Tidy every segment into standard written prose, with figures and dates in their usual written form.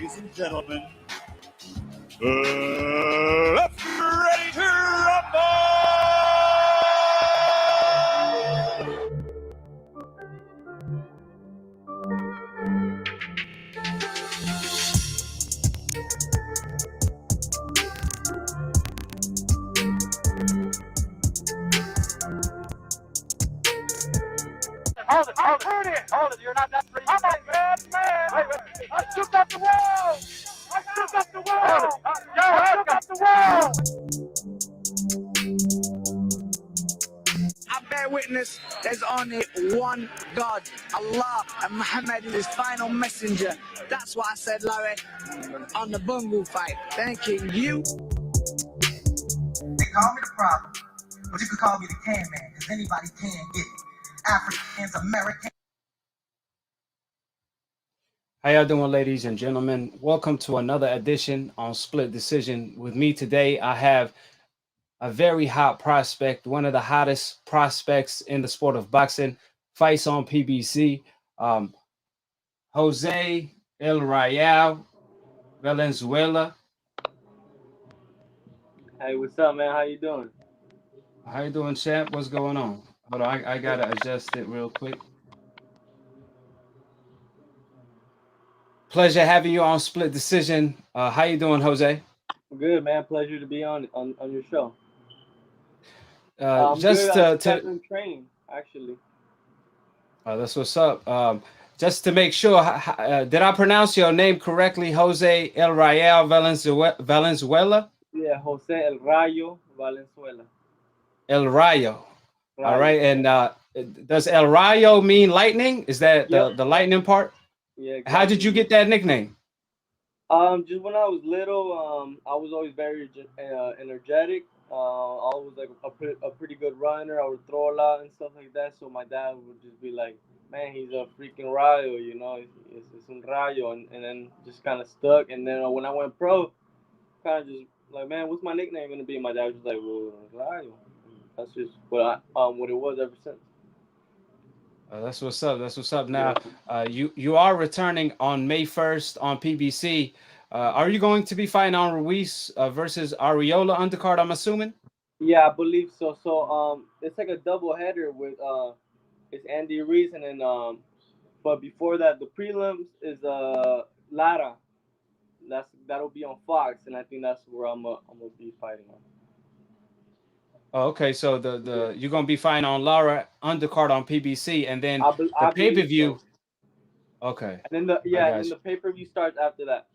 ladies and gentlemen, let's get ready to rumble! Hold it, you're not that pretty. I'm a bad man. Wait. I shook up the wall. I shook up the wall. I bear witness, there's only one God, Allah, and Muhammad is his final messenger. That's what I said, Larry, on the Bungle fight. Thanking you. They call me the problem, but you could call me the can man, because anybody can get it. Africans, Americans. How y'all doing, ladies and gentlemen? Welcome to another edition on Split Decision. With me today, I have a very hot prospect, one of the hottest prospects in the sport of boxing, fights on PBC, Jose El Rayo Valenzuela. Hey, what's up, man? How you doing? How you doing, champ? What's going on? Hold on, I gotta adjust it real quick. Pleasure having you on Split Decision. How you doing, Jose? Good, man. Pleasure to be on your show. Just good. To training, actually. That's what's up. Just to make sure, did I pronounce your name correctly, Jose El Rayo Valenzuela? Yeah, Jose El Rayo Valenzuela. El Rayo. All right, and does El Rayo mean lightning? Is that the lightning part? Yeah. Exactly. How did you get that nickname? Just when I was little, I was always very energetic. Always like a pretty good runner. I would throw a lot and stuff like that. So my dad would just be like, "Man, he's a freaking Rayo, you know, it's un Rayo," and then just kind of stuck. And then when I went pro, kind of just like, "Man, what's my nickname gonna be?" My dad was just like, "Well, Rayo." That's just what it was ever since. That's what's up. That's what's up. Now, you are returning on May 1st on PBC. Are you going to be fighting on Ruiz versus Arreola undercard, I'm assuming? Yeah, I believe so. So it's like a double header with it's Andy Ruiz, and then but before that, the prelims is Lara. That'll be on Fox, and I think that's where I'm gonna be fighting on. Oh, okay, so the you're gonna be fighting on Lara undercard on PBC, and then the pay-per-view. So. Okay. And then the pay-per-view starts after that.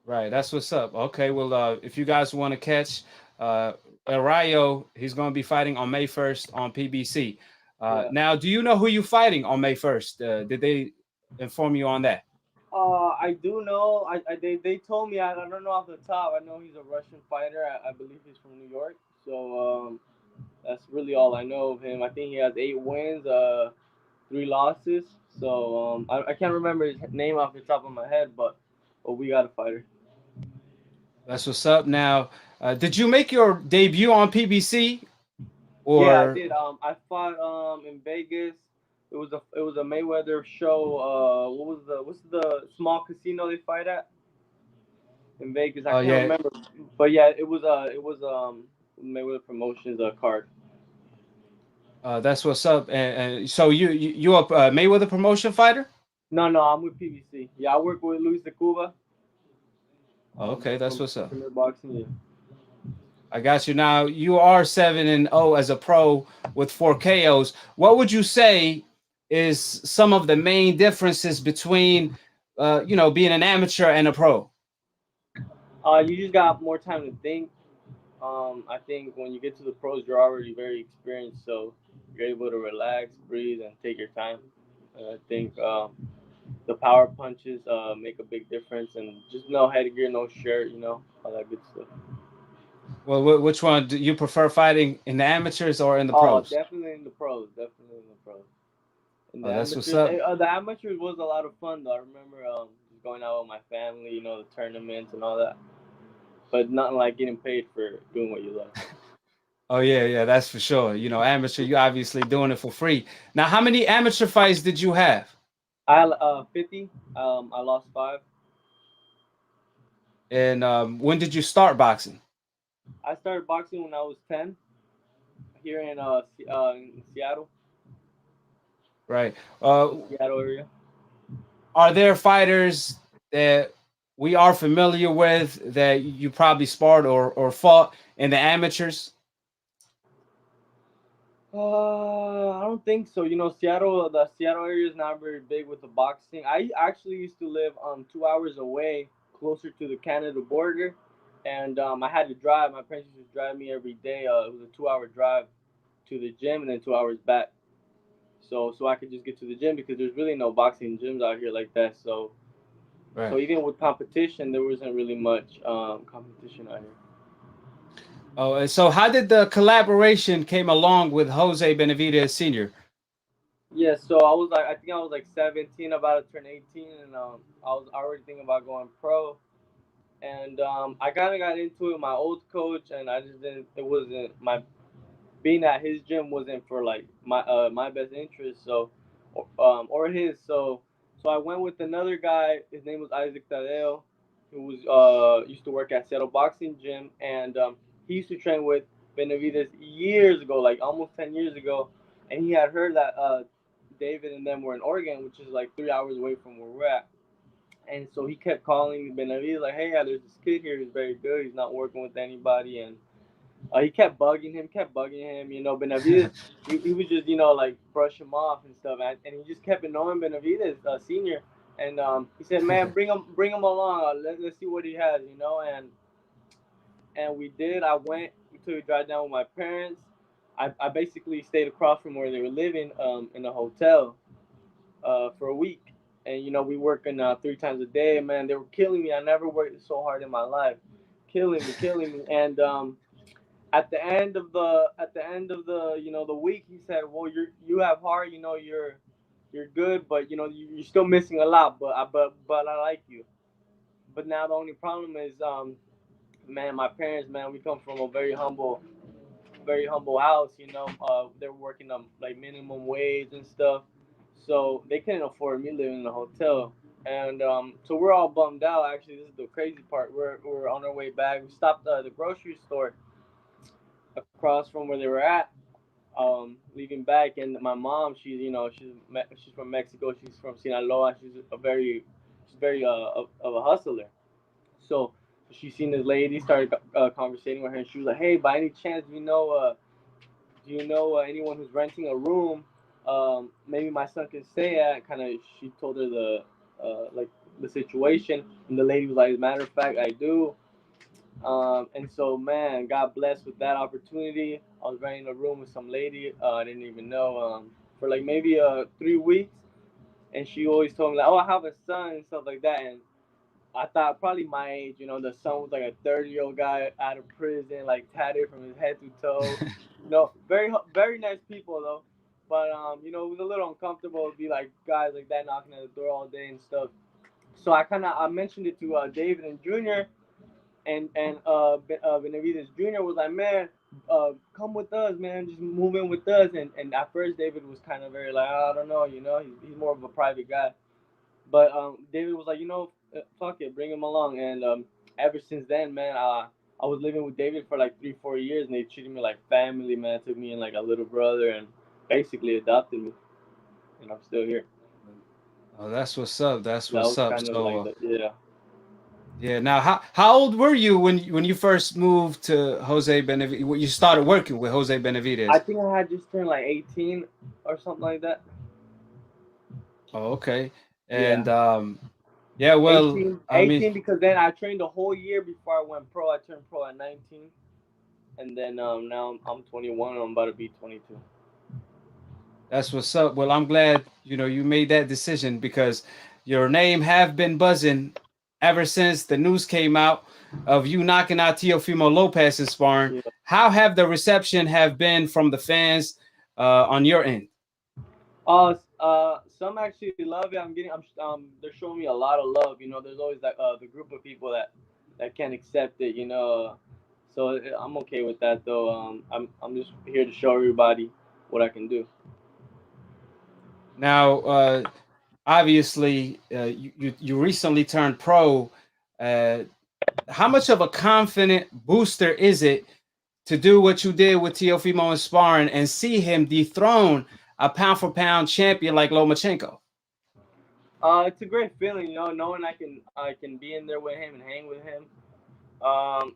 Right, that's what's up. Okay, well, if you guys want to catch El Rayo, he's gonna be fighting on May 1st on PBC. Now, do you know who you're fighting on May 1st? Did they inform you on that? I do know. They told me. I don't know off the top. I know he's a Russian fighter. I believe he's from New York. So that's really all I know of him. I think he has 8 wins, 3 losses. So I can't remember his name off the top of my head, but we got a fighter. That's what's up. Now, did you make your debut on PBC? Or... Yeah, I did. I fought in Vegas. It was a Mayweather show. What's the small casino they fight at in Vegas? I can't remember. But yeah, it was Mayweather Promotions card. That's what's up. And so you a Mayweather promotion fighter? No, I'm with PBC. Yeah, I work with Luis de Cuba. Okay, that's what's up. Boxing, yeah. I got you. Now, you are 7-0 as a pro with 4 KOs. What would you say is some of the main differences between, being an amateur and a pro? You just got more time to think. I think when you get to the pros, you're already very experienced, so you're able to relax, breathe, and take your time. I think the power punches make a big difference, and just no headgear, no shirt, all that good stuff. Well, which one do you prefer fighting, in the amateurs or in the pros? Definitely in the pros. That's what's up. The amateurs was a lot of fun, though. I remember just going out with my family, the tournaments and all that. But nothing like getting paid for doing what you love. Oh, yeah, that's for sure. Amateur, you're obviously doing it for free. Now, how many amateur fights did you have? I 50. I lost 5. And when did you start boxing? I started boxing when I was 10 here in Seattle, Right. the Seattle area. Are there fighters that we are familiar with that you probably sparred or fought in the amateurs? I don't think so. The Seattle area is not very big with the boxing. I actually used to live 2 hours away, closer to the Canada border, and I had to drive. My parents used to drive me every day. It was a 2 hour drive to the gym and then 2 hours back. So I could just get to the gym because there's really no boxing gyms out here like that. So Right. even with competition, there wasn't really much competition out here. Oh, and so how did the collaboration came along with Jose Benavidez Sr.? Yeah, so I think I was like 17, about to turn 18, and I was already thinking about going pro. And I kind of got into it with my old coach, and I just didn't. It wasn't my being at his gym wasn't for like my best interest. Or his. So I went with another guy. His name was Isaac Tadeo, who was used to work at Seattle Boxing Gym, and he used to train with Benavidez years ago, like almost 10 years ago, and he had heard that David and them were in Oregon, which is like 3 hours away from where we're at. And so he kept calling Benavidez like, "Hey, there's this kid here who's very good. He's not working with anybody." And he kept bugging him. Benavidez, he was just, like, brush him off and stuff. And he just kept annoying Benavidez, senior. And he said, "Man, bring him along. Let's see what he has, And we did. I went. We took a drive down with my parents. I basically stayed across from where they were living, in a hotel, for a week. And we working 3 times a day. Man, they were killing me. I never worked so hard in my life, killing me. And at the end of the the week, he said, "Well, you have heart. You're good, but you're still missing a lot. But I like you. But now the only problem is, man, my parents, man, we come from a very humble house. They're working on like minimum wage and stuff, so they couldn't afford me living in a hotel. And so we're all bummed out. Actually, this is the crazy part. We're on our way back. We stopped at the grocery store across from where they were at, leaving back. And my mom, she's from Mexico. She's from Sinaloa. She's very of a hustler. So she seen this lady, started conversating with her, and she was like, "Hey, by any chance, do you know anyone who's renting a room? Maybe my son can stay at." Kind of, she told her like the situation, and the lady was like, "As a matter of fact, I do." And so, man, got blessed with that opportunity. I was renting a room with some lady I didn't even know, for like maybe 3 weeks, and she always told me like, "Oh, I have a son," and stuff like that. And I thought probably my age. The son was like a 30-year-old guy out of prison, like tatted from his head to toe. Very very nice people though, but it was a little uncomfortable to be like guys like that knocking at the door all day and stuff. So I mentioned it to David and Junior, and Benavidez Jr. was like, "Man, come with us, man. Just move in with us." And at first, David was kind of very like, "I don't know, he's more of a private guy." But David was like, "Fuck it, bring him along." And ever since then, man, I was living with David for like 3 4 years, and they treated me like family, man. Took me in like a little brother, and basically adopted me, and I'm still here. Oh, that's what's up. That's That what's was up. kind of So like the yeah. yeah. Now, how old were you when you first moved to Jose Benavidez? When you started working with Jose I Benavidez? think I had just turned like 18 or something like that. Oh, okay. Yeah. And yeah, well, 18, I mean, 18 because then I trained a whole year before I went pro. I turned pro at 19, and then now I'm 21. I'm about to be 22. that's what's up. Well, I'm glad you made that decision because your name have been buzzing ever since the news came out of you knocking out Teofimo Lopez Sparring. Yeah. How have the reception have been from the fans on your end? Some actually love it. They're showing me a lot of love. There's always that the group of people that can't accept it. So I'm okay with that though. I'm just here to show everybody what I can do. Now, obviously, you recently turned pro. how much of a confident booster is it to do what you did with Teofimo and Sparring and see him dethrone a pound for pound champion like Lomachenko? It's a great feeling, you know, knowing I can be in there with him and hang with him.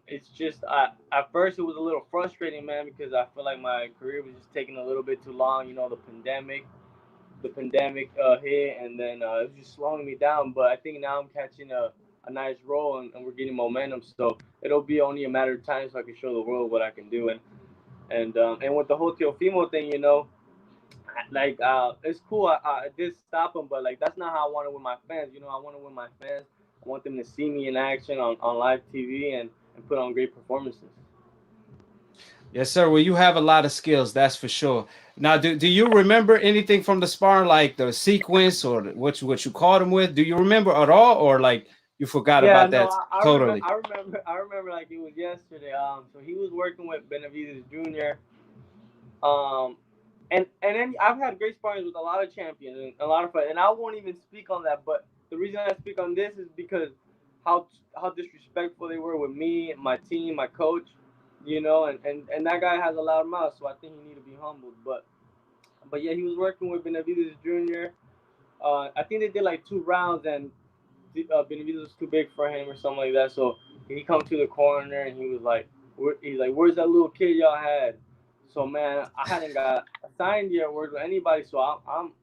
It's just at first it was a little frustrating, man, because I feel like my career was just taking a little bit too long. You know, the pandemic hit, and then it was just slowing me down. But I think now I'm catching a nice roll, and we're getting momentum. So it'll be only a matter of time so I can show the world what I can do. And with the whole Teofimo thing, you know, like it's cool. I did stop him, but like that's not how I want to win my fans. You know, I want to win my fans. I want them to see me in action on live TV and put on great performances. Yes, sir. Well, you have a lot of skills, that's for sure. Now, do you remember anything from the sparring, like the sequence or what you caught him with? Do you remember at all, or like you forgot Yeah, about no, that I remember. totally? I remember like it was yesterday. So he was working with Benavidez Jr. Um, and then I've had great sparring with a lot of champions and a lot of fights, and I won't even speak on that. But the reason I speak on this is because how disrespectful they were with me, my team, my coach, you know, and that guy has a loud mouth, so I think he need to be humbled. But yeah, he was working with Benavidez Jr. I think they did like 2 rounds, and Benavidez was too big for him or something like that. So he come to the corner and he was like, he's like, "Where's that little kid y'all had?" So man, I hadn't got signed yet, words with anybody. So I'm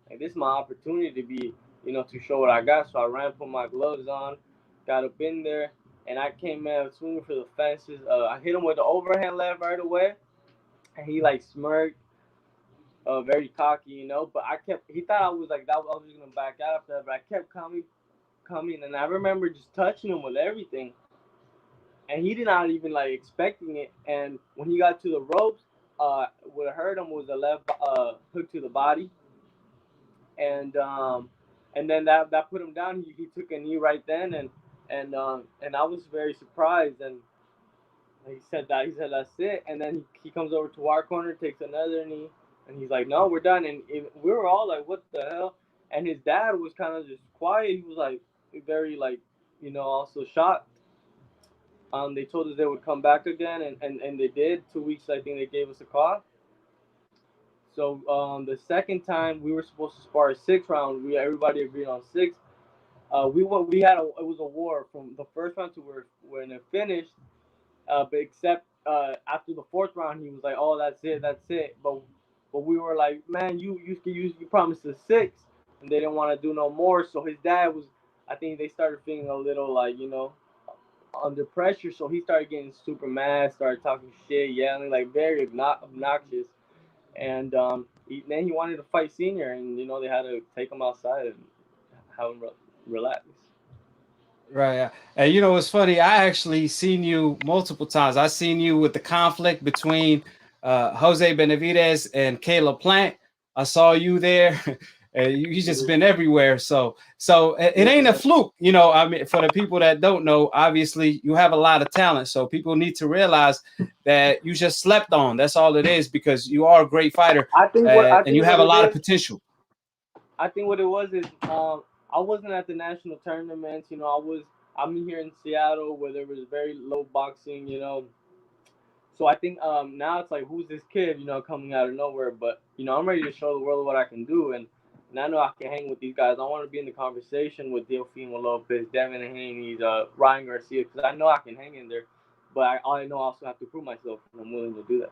like, this is my opportunity to be, you know, to show what I got. So I ran, put my gloves on, got up in there, and I came in swinging for the fences. I hit him with the overhand left right away, and he like smirked, very cocky, you know. But I kept. He thought I was like that. I was just gonna back out after that, but I kept coming, and I remember just touching him with everything, and he did not even like expecting it. And when he got to the ropes, what hurt him was a left hook to the body, and and then that put him down. He took a knee right then, and I was very surprised. And he said that's it, and then he comes over to our corner, takes another knee, and he's like, no, we're done. And we were all like, what the hell? And his dad was kind of just quiet. He was like very like, you know, also shocked. They told us they would come back again, and they did. 2 weeks, I think they gave us a call. So the second time we were supposed to spar a 6 round. We everybody agreed on six. We had it was a war from the first round to where when it finished. But except after the fourth round, he was like, "Oh, that's it." But we were like, "Man, you promised us six," and they didn't want to do no more. So his dad was, I think they started feeling a little like, you know, under pressure. So he started getting super mad, started talking shit, yelling, like very obnoxious. And then he wanted to fight Senior, and you know they had to take him outside and have him relax. Right. And you know, it's funny. I actually seen you multiple times. I seen you with the conflict between Jose Benavidez and Caleb Plant. I saw you there. You just been everywhere. So it ain't a fluke. You know, I mean, for the people that don't know, obviously you have a lot of talent. So people need to realize that you just slept on. That's all it is, because you are a great fighter, I and you think have what a it lot of is potential. I think what it was is I wasn't at the national tournaments. You know, I'm here in Seattle where there was very low boxing. You know, so I think now it's like, who's this kid? You know, coming out of nowhere. But you know, I'm ready to show the world what I can do, and I know I can hang with these guys. I want to be in the conversation with Teofimo Lopez, Devin Haney's, Ryan Garcia, because I know I can hang in there. But I know I also have to prove myself, and I'm willing to do that.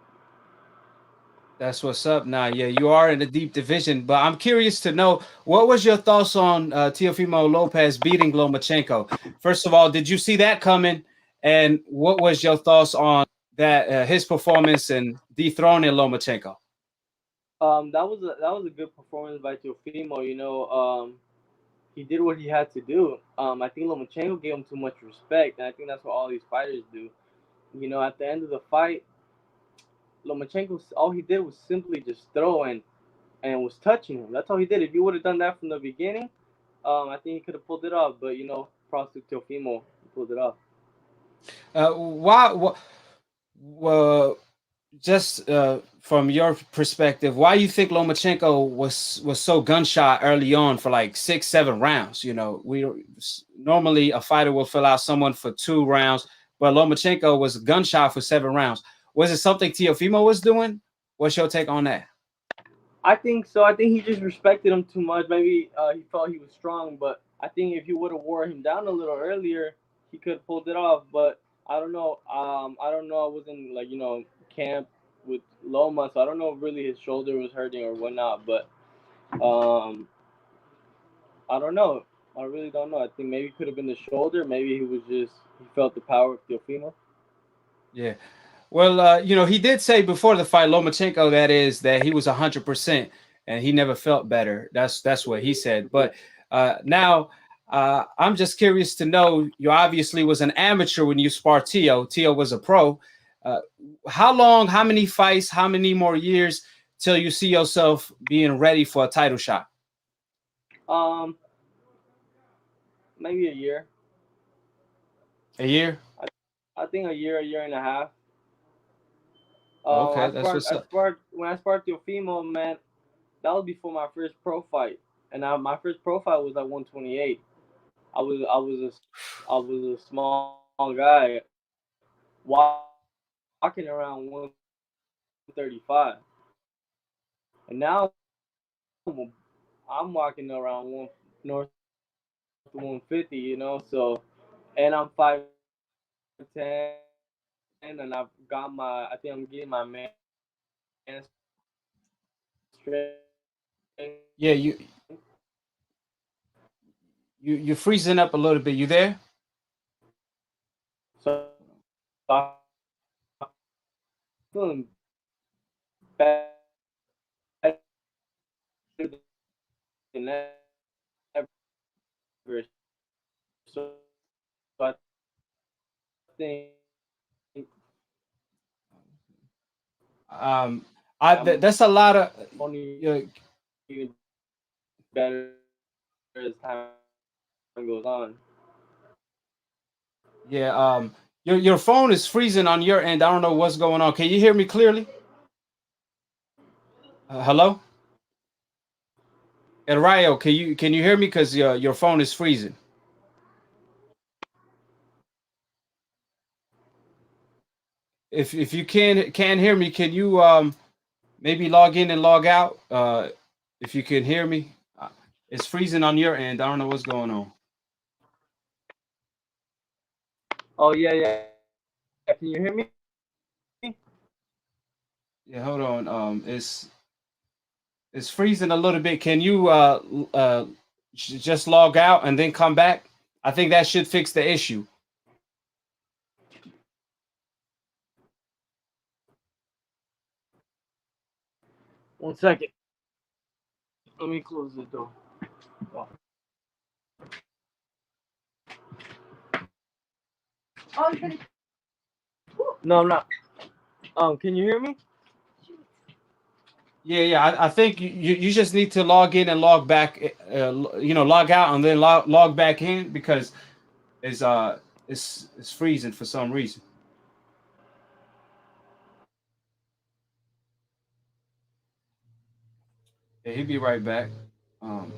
That's what's up now. Yeah, you are in the deep division, but I'm curious to know, what was your thoughts on Teofimo Lopez beating Lomachenko? First of all, did you see that coming? And what was your thoughts on that his performance and dethroning Lomachenko? That was a good performance by Teofimo. You know, he did what he had to do. I think Lomachenko gave him too much respect, and I think that's what all these fighters do. You know, at the end of the fight, Lomachenko, all he did was simply just throw and was touching him. That's all he did. If he would have done that from the beginning, I think he could have pulled it off. But you know, props to Teofimo, he pulled it off. Why? just from your perspective, why you think Lomachenko was so gunshot early on for like 6, 7 rounds? You know, we normally a fighter will fill out someone for 2 rounds, but Lomachenko was gunshot for 7 rounds. Was it something Teofimo was doing? What's your take on that? I think so. I think he just respected him too much. Maybe he felt he was strong, but I think if you would have wore him down a little earlier, he could have pulled it off. But I don't know. I don't know. I wasn't like camp with Loma, so I don't know if really his shoulder was hurting or whatnot. But um, I don't know. I really don't know. I think maybe it could have been the shoulder. Maybe he felt the power of Teofimo. Yeah. Well, he did say before the fight, Lomachenko, that is, that he was 100% and he never felt better. That's what he said. But now I'm just curious to know. You obviously was an amateur when you sparred Teo. Teo was a pro. Uh, how long? How many fights? How many more years till you see yourself being ready for a title shot? Um, maybe a year. A year? I think a year and a half. Okay, that's what's up. When I sparred Teofimo, man. That was before my first pro fight, and my first pro fight was at 128. I was a small guy walking around 135, and now I'm walking around north of 150. So and I'm 5'10", and I've got my. I think I'm getting my man strength. Yeah, you're freezing up a little bit. You there? So I'm feeling better than ever. So I think I'm That's a lot of. only Uh, getting better as time goes on. Yeah, your phone is freezing on your end. I don't know what's going on. Can you hear me clearly? Hello, El Rayo. Can you hear me? Because your phone is freezing. If you can hear me, can you maybe log in and log out? If you can hear me, it's freezing on your end. I don't know what's going on. Oh yeah. Can you hear me? Yeah, hold on. It's freezing a little bit. Can you just log out and then come back? I think that should fix the issue. One second. Let me close the door. Oh. No, I'm not. Can you hear me? Yeah. I think you just need to log in and log back. Log out and then log back in because it's it's freezing for some reason. Yeah, he'll be right back. Um,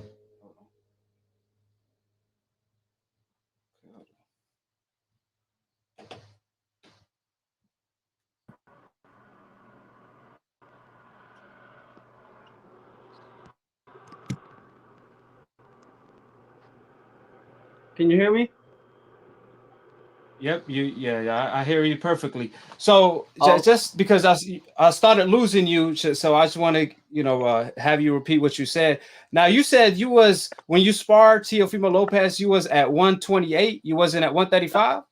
Can you hear me? Yep, yeah, I hear you perfectly. So Um, just because I started losing you, so I just want to have you repeat what you said. Now you said you was when you sparred Teofimo Lopez, you was at 128. You wasn't at 135.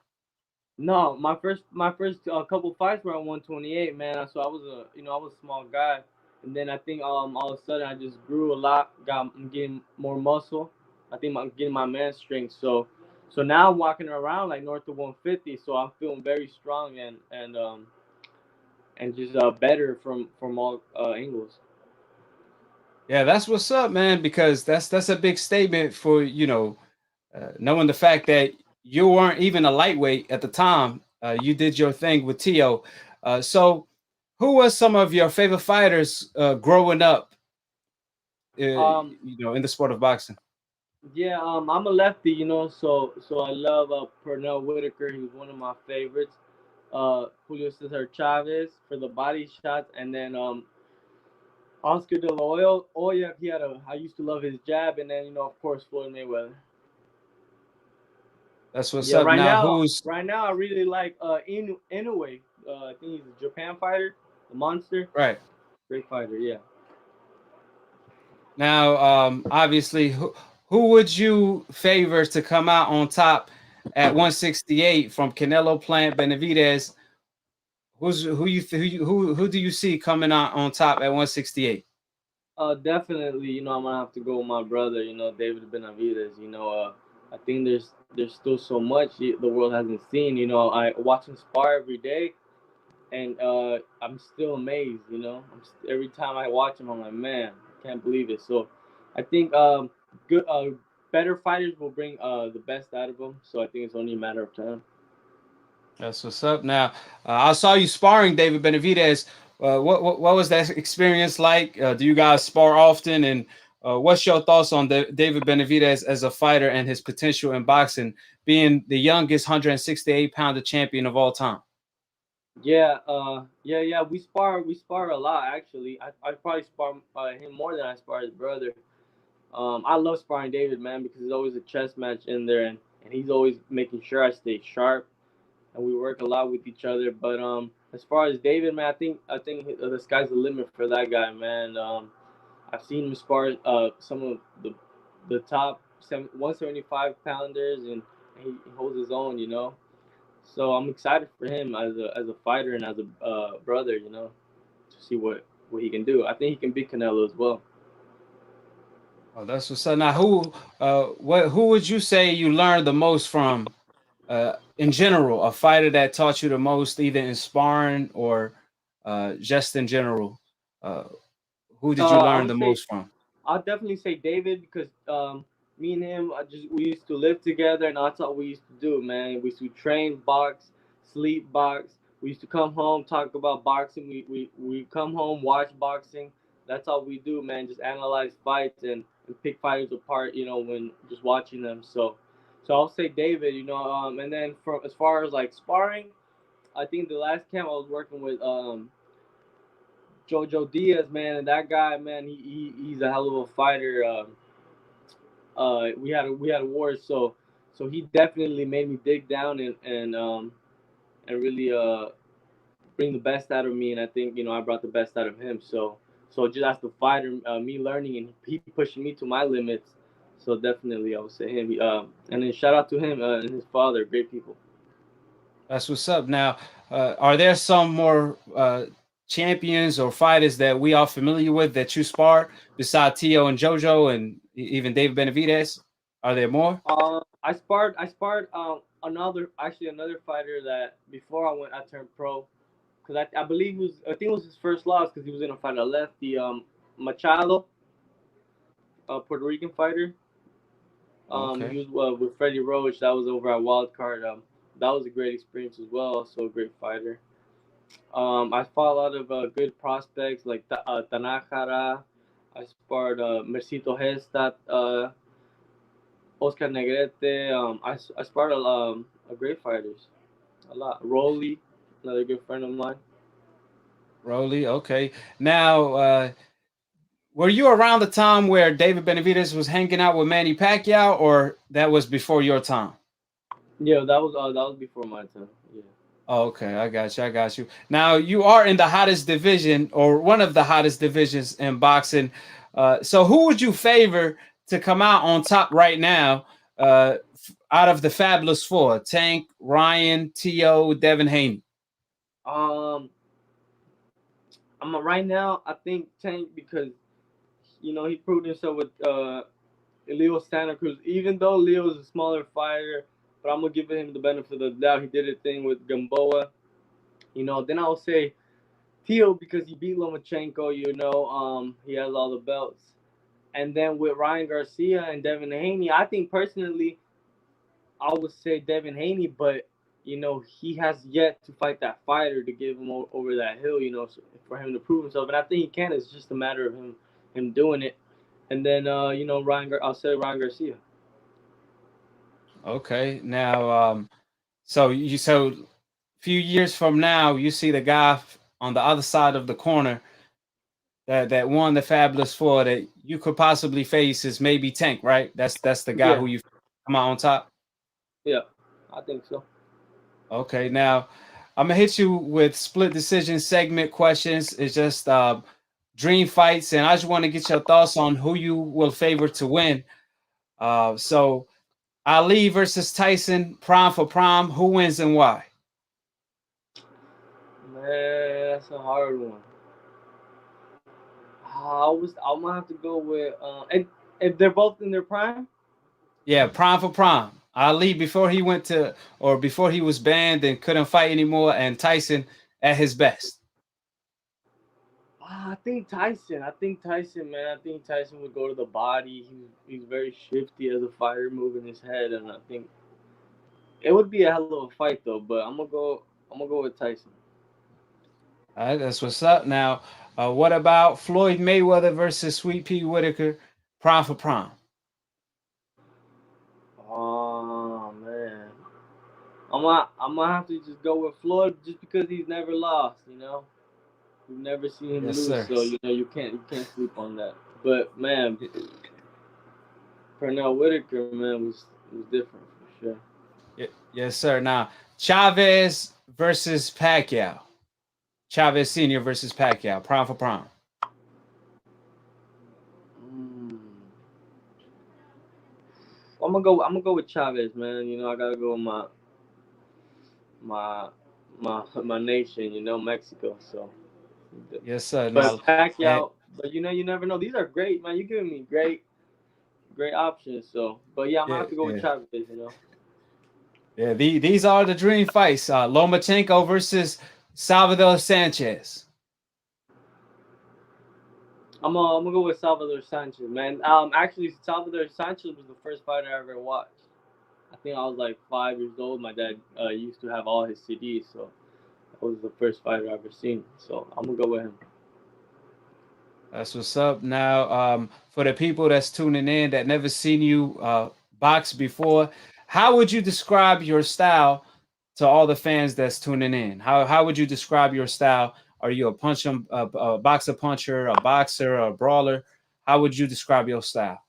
no, my first couple fights were at 128, man. So I was a small guy, and then I think all of a sudden I just grew a lot. I'm getting more muscle. I think I'm getting my man strength. So now I'm walking around like north of 150. So I'm feeling very strong and just better from all angles. Yeah, that's what's up, man. Because that's a big statement for knowing the fact that you weren't even a lightweight at the time. You did your thing with Tio. So who was some of your favorite fighters growing up? In the sport of boxing. Yeah, I'm a lefty, so I love Pernell Whitaker. He was one of my favorites. Julio Cesar Chavez for the body shots, and then Oscar De La Hoya. Oh yeah, I used to love his jab, and then of course Floyd Mayweather. That's what's Yeah, up. right Now, now, who's right now I really like Inoue. I think he's a Japan fighter, the monster. right Great fighter, yeah. now? Obviously, who would you favor to come out on top at 168 from Canelo Plant Benavidez? Who do you see coming out on top at 168? Definitely, I'm gonna have to go with my brother, David Benavidez. I think there's still so much the world hasn't seen. I watch him spar every day, and I'm still amazed. Every time I watch him, I'm like, man, I can't believe it. So, I think good, better fighters will bring the best out of him. So I think it's only a matter of time. That's what's up. Now, I saw you sparring David Benavidez. What was that experience like? Do you guys spar often? And what's your thoughts on David Benavidez as a fighter and his potential in boxing, being the youngest 168-pounder champion of all time? Yeah, yeah. We spar a lot actually. I probably spar him more than I spar his brother. I love sparring David, man, because there's always a chess match in there, and he's always making sure I stay sharp, and we work a lot with each other. But as far as David, man, I think the sky's the limit for that guy, man. I've seen him spar some of the top 175 pounders, and he holds his own, So I'm excited for him as a fighter and as a brother, to see what he can do. I think he can beat Canelo as well. Oh, that's what's up. Now, who would you say you learned the most from, in general, a fighter that taught you the most, either in sparring or just in general? Uh, who did you I learn would the say most from? I'll definitely say David because me and him, we used to live together, and that's all we used to do, man. We used to train, box, sleep, box. We used to come home, talk about boxing. We come home, watch boxing. That's all we do, man. Just analyze fights and pick fighters apart, when just watching them. So I'll say David, and then from as far as like sparring, I think the last camp I was working with Jojo Diaz, man, and that guy, man, he's a hell of a fighter. We had a war, so he definitely made me dig down and really bring the best out of me, and I think I brought the best out of him. So just as the fighter, me learning and he pushing me to my limits. So definitely, I would say him. And then shout out to him and his father, great people. That's what's up. Now, are there some more champions or fighters that we are familiar with that you spar besides Tio and JoJo and even David Benavidez? Are there more? I sparred another fighter that before I turned pro because I believe I think it was his first loss because he was gonna fight a lefty Machado, a Puerto Rican fighter. He Okay. was with Freddie Roach. That was over at Wild Card. That was a great experience as well. Also a great fighter. I fought a lot of good prospects like Tanajara. I sparred Mercito Hesta, Oscar Negrete. I sparred a great fighters. A lot. Rolly, another good friend of mine. Rolly. Okay. Now, were you around the time where David Benavidez was hanging out with Manny Pacquiao, or that was before your time? Yeah, that was before my time. Yeah. Oh, okay, I got you. I got you. Now you are in the hottest division, or one of the hottest divisions in boxing. So, who would you favor to come out on top right now, out of the Fabulous Four? Tank, Ryan, T.O., Devin Haney. Um, right now. I think Tank because he proved himself with Leo Santa Cruz. Even though Leo is a smaller fighter, but I'm gonna give him the benefit of the doubt. He did a thing with Gamboa. Then I'll say Tio because he beat Lomachenko. He has all the belts. And then with Ryan Garcia and Devin Haney, I think personally I would say Devin Haney, but he has yet to fight that fighter to give him over that hill, so for him to prove himself. And I think he can. It's just a matter of him doing it. And then, I'll say Ryan Garcia. Okay. Now, so few years from now, you see the guy on the other side of the corner that won the Fabulous Four that you could possibly face is maybe Tank, right? That's the guy Yeah, who you come out on top. yeah, I think so. Okay, now I'm gonna hit you with split decision segment questions. It's just dream fights, and I just want to get your thoughts on who you will favor to win. So Ali versus Tyson, prime for prime. Who wins and why? Man, that's a hard one. I'm gonna have to go with and if they're both in their prime. Yeah, prime for prime. Ali before he went to or before he was banned and couldn't fight anymore, and Tyson at his best. I think Tyson. I think Tyson, man. I think Tyson would go to the body. He's very shifty as a fighter, moving his head, and I think it would be a hell of a fight though. But I'm gonna go. I'm gonna go with Tyson. All right, that's what's up. Now, what about Floyd Mayweather versus Sweet Pea Whitaker, prime for prime? Oh man, I'm gonna have to just go with Floyd just because he's never lost. We've never seen him Yes, lose, sir. so you can't sleep on that. But man, Pernell Whitaker, man, was different for sure. Yes, sir. Now, Chavez versus Pacquiao. Chavez Senior versus Pacquiao, prime for prime. Mm. I'm gonna go with Chavez, man. I gotta go with my my nation. Mexico. So, Yes, sir. Now, but and Pacquiao. But you never know. These are great, man. You're giving me great options. So, but yeah, I'm gonna yeah, have to go with yeah, Chavez. yeah. These are the dream fights. Lomachenko versus Salvador Sanchez. I'm gonna go with Salvador Sanchez, man. Actually, Salvador Sanchez was the first fighter I ever watched. I think I was like 5 years old. My dad used to have all his CDs, so that was the first fighter I ever seen. So I'm gonna go with him. That's what's up. Now, for the people that's tuning in that never seen you box before, how would you describe your style to all the fans that's tuning in? How would you describe your style? Are you a boxer puncher, a boxer, a brawler? How would you describe your style?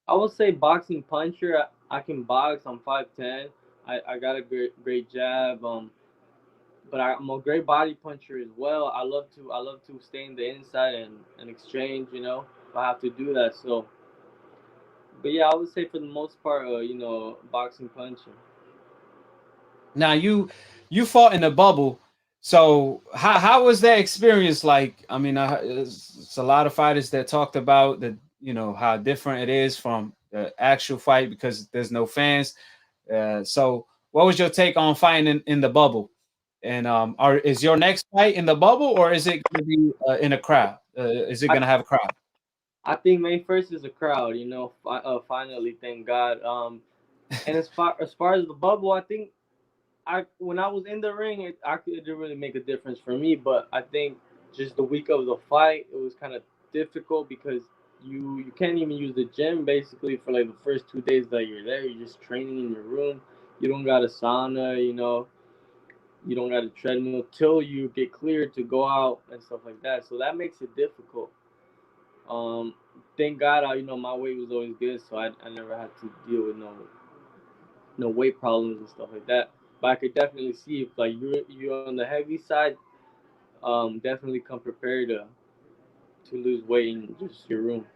I would say boxing puncher. I can box. I'm 5'10". I got a great jab. But I'm a great body puncher as well. I love to stay in the inside and exchange. If I have to do that. So, but yeah, I would say for the most part, boxing puncher. Now you fought in the bubble, so how was that experience like? I mean, it's a lot of fighters that talked about the how different it is from the actual fight because there's no fans. So what was your take on fighting in the bubble? And is your next fight in the bubble or is it going to be in a crowd? Is it I going to have a crowd? I think May 1st is a crowd. Finally, thank God. And as far as the bubble, I think I when I was in the ring, it didn't really make a difference for me. But I think just the week of the fight, it was kind of difficult because you can't even use the gym basically for like the first 2 days that you're there. You're just training in your room. You don't got a sauna, you don't got a treadmill till you get cleared to go out and stuff like that. So that makes it difficult. Um, Thank God, my weight was always good, so I never had to deal with no weight problems and stuff like that. But I could definitely see if like you're on the heavy side, definitely come prepared to lose weight in just your room.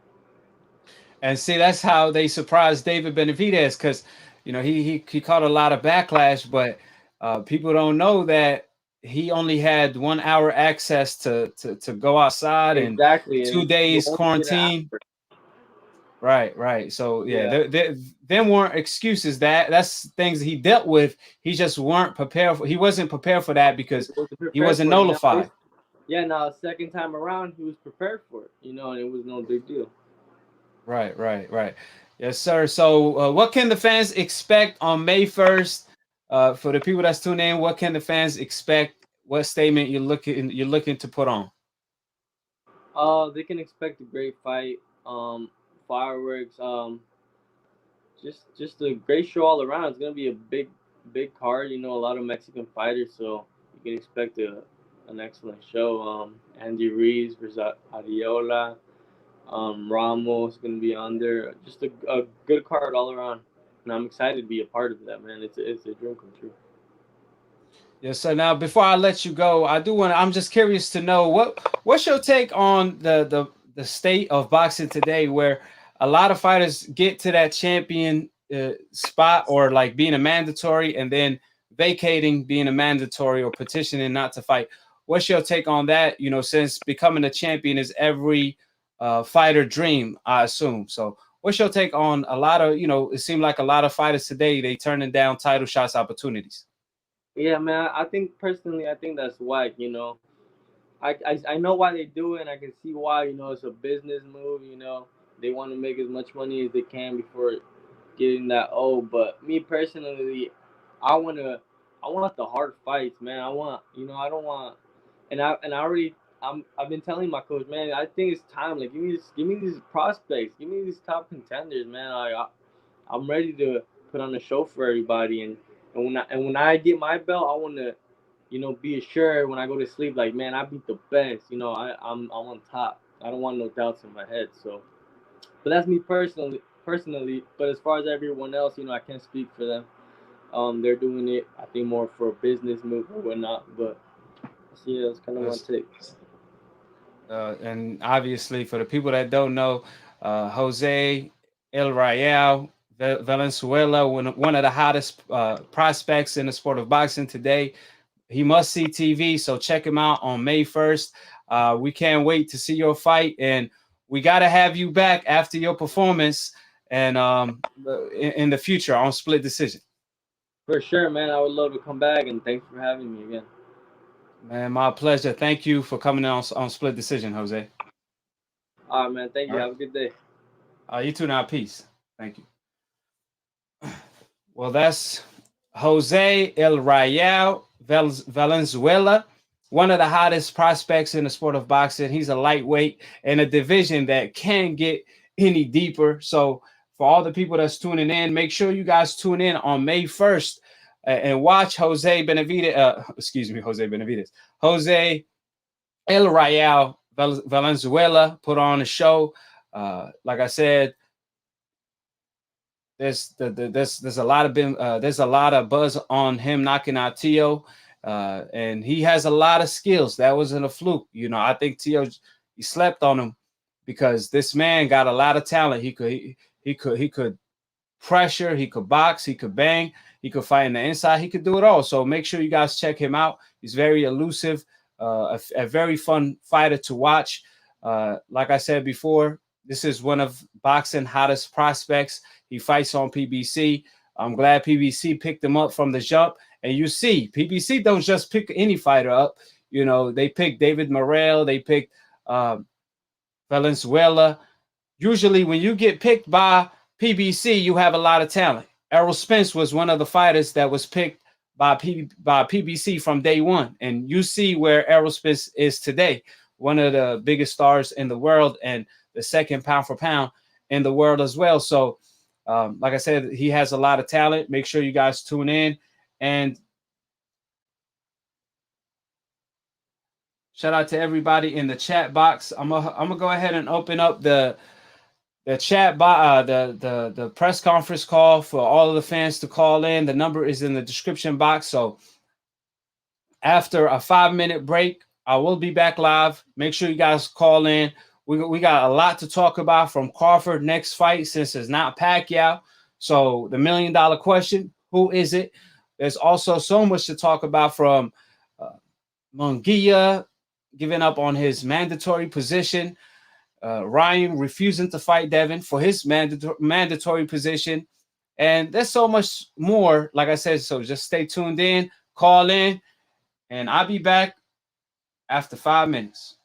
And see, that's how they surprised David Benavidez because he caught a lot of backlash, but people don't know that he only had 1 hour access to go outside and Exactly, two and you days only get it quarantine. after. Right, right. So yeah, Yeah, there weren't excuses. That's things that he dealt with. He just weren't prepared for. He wasn't prepared for that he because wasn't he prepared wasn't for it. Now notified. yeah, now second time around he was prepared for it. And it was no big deal. Right, right, right. Yes, sir. So, what can the fans expect on May 1st? For the people that's tuning in, what can the fans expect? What statement you're looking to put on? They can expect a great fight. Fireworks. Just a great show all around. It's gonna be a big card. You know, a lot of Mexican fighters, so you can expect an excellent show. Andy Ruiz versus Ariola. Ramos gonna be on there. Just a good card all around, and I'm excited to be a part of that, man. It's a dream come true. Yes. So now, before I let you go, I do want. I'm just curious to know what's your take on the state of boxing today, where a lot of fighters get to that champion spot, or like being a mandatory and then vacating being a mandatory or petitioning not to fight. What's your take on that? You know, since becoming a champion is every fighter dream, I assume. So, what's your take on a lot of, it seemed like a lot of fighters today, they turning down title shots opportunities. Yeah, man. I think personally, I think that's whack. You know, I know why they do it, and I can see why. You know, it's a business move. You know, they want to make as much money as they can before getting that O. But me personally, I wanna, I want the hard fights, man. I want, I don't want, and I already, I've been telling my coach, man. I think it's time. Like, give me these prospects, give me these top contenders, man. I'm ready to put on a show for everybody, and when I get my belt, I want to, be assured when I go to sleep, like, man, I beat the best. I'm on top. I don't want no doubts in my head. So, but that's me personally. Personally, but as far as everyone else, I can't speak for them. They're doing it, I think, more for a business move or whatnot. But yeah, that's kind of my Yes. take. And obviously, for the people that don't know, Jose El Rayo Valenzuela, one of the hottest prospects in the sport of boxing today. He must see TV, so check him out on May 1st. We can't wait to see your fight, and we got to have you back after your performance and in the future on Split Decision. For sure, man. I would love to come back, and thanks for having me again. Man, my pleasure. Thank you for coming on Split Decision, Jose. All right, man. Thank All you. right. Have a good day. You too now. Peace. Thank you. Well, that's Jose El Rayo Valenzuela, one of the hottest prospects in the sport of boxing. He's a lightweight in a division that can't get any deeper. So, for all the people that's tuning in, make sure you guys tune in on May 1st and watch Jose Benavidez. Jose Benavidez. Jose El Rayo Valenzuela put on a show. Like I said, there's a lot of there's a lot of buzz on him knocking out Tio, and he has a lot of skills. That wasn't a fluke, I think Tio, he slept on him because this man got a lot of talent. He could pressure, he could box, he could bang, he could fight in the inside, he could do it all. So make sure you guys check him out. He's very elusive, a very fun fighter to watch. Like I said before, this is one of boxing hottest prospects. He fights on PBC. I'm glad PBC picked him up from the jump. And you see, PBC don't just pick any fighter up. They picked David Morrell. They picked Valenzuela. Usually when you get picked by PBC, you have a lot of talent. Errol Spence was one of the fighters that was picked by PBC from day one. And you see where Errol Spence is today, one of the biggest stars in the world and the second pound for pound in the world as well. So, like I said, he has a lot of talent. Make sure you guys tune in. And shout out to everybody in the chat box. I'm gonna go ahead and open up the chat the press conference call for all of the fans to call in. The number is in the description box. So after a 5-minute break, I will be back live. Make sure you guys call in. We got a lot to talk about from Crawford next fight, since it's not Pacquiao. So the $1 million question: who is it? There's also so much to talk about from Munguia giving up on his mandatory position. Ryan refusing to fight Devin for his mandatory position. And there's so much more, like I said. So just stay tuned in, call in, and I'll be back after 5 minutes.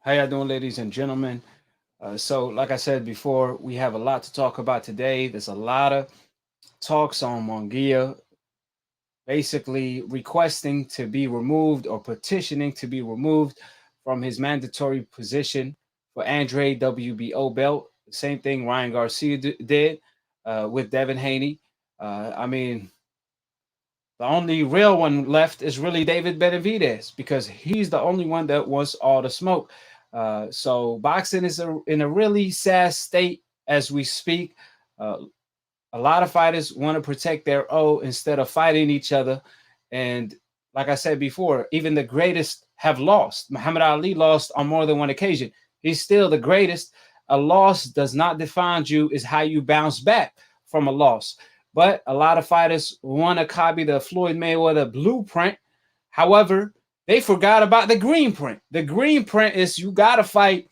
How y'all doing, ladies and gentlemen? So, like I said before, we have a lot to talk about today. There's a lot of talks on Munguia basically requesting to be removed or petitioning to be removed from his mandatory position for Andre WBO belt. The same thing Ryan Garcia did with Devin Haney. I mean, the only real one left is really David Benavidez because he's the only one that wants all the smoke. So boxing is in a really sad state as we speak. Uh, a lot of fighters want to protect their O instead of fighting each other. And like I said before, even the greatest have lost. Muhammad Ali lost on more than one occasion. He's still the greatest. A loss does not define you, is how you bounce back from a loss. But a lot of fighters want to copy the Floyd Mayweather blueprint. However, they forgot about the green print. The green print is you got to fight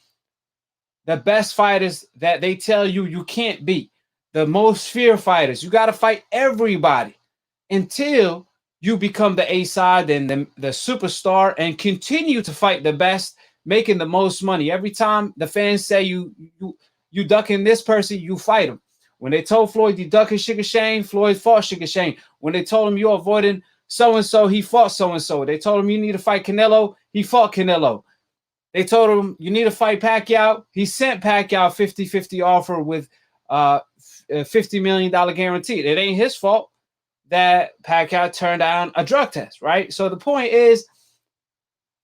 the best fighters that they tell you you can't beat, the most fear fighters. You got to fight everybody until you become the A side and the superstar and continue to fight the best, making the most money. Every time the fans say you ducking this person, you fight him. When they told Floyd you ducking Sugar Shane, Floyd fought Sugar Shane. When they told him you're avoiding so-and-so, he fought so-and-so. They told him you need to fight Canelo, he fought Canelo. They told him you need to fight Pacquiao. He sent Pacquiao 50-50 offer with a $50 million guarantee. It ain't his fault that Pacquiao turned down a drug test, right? So the point is,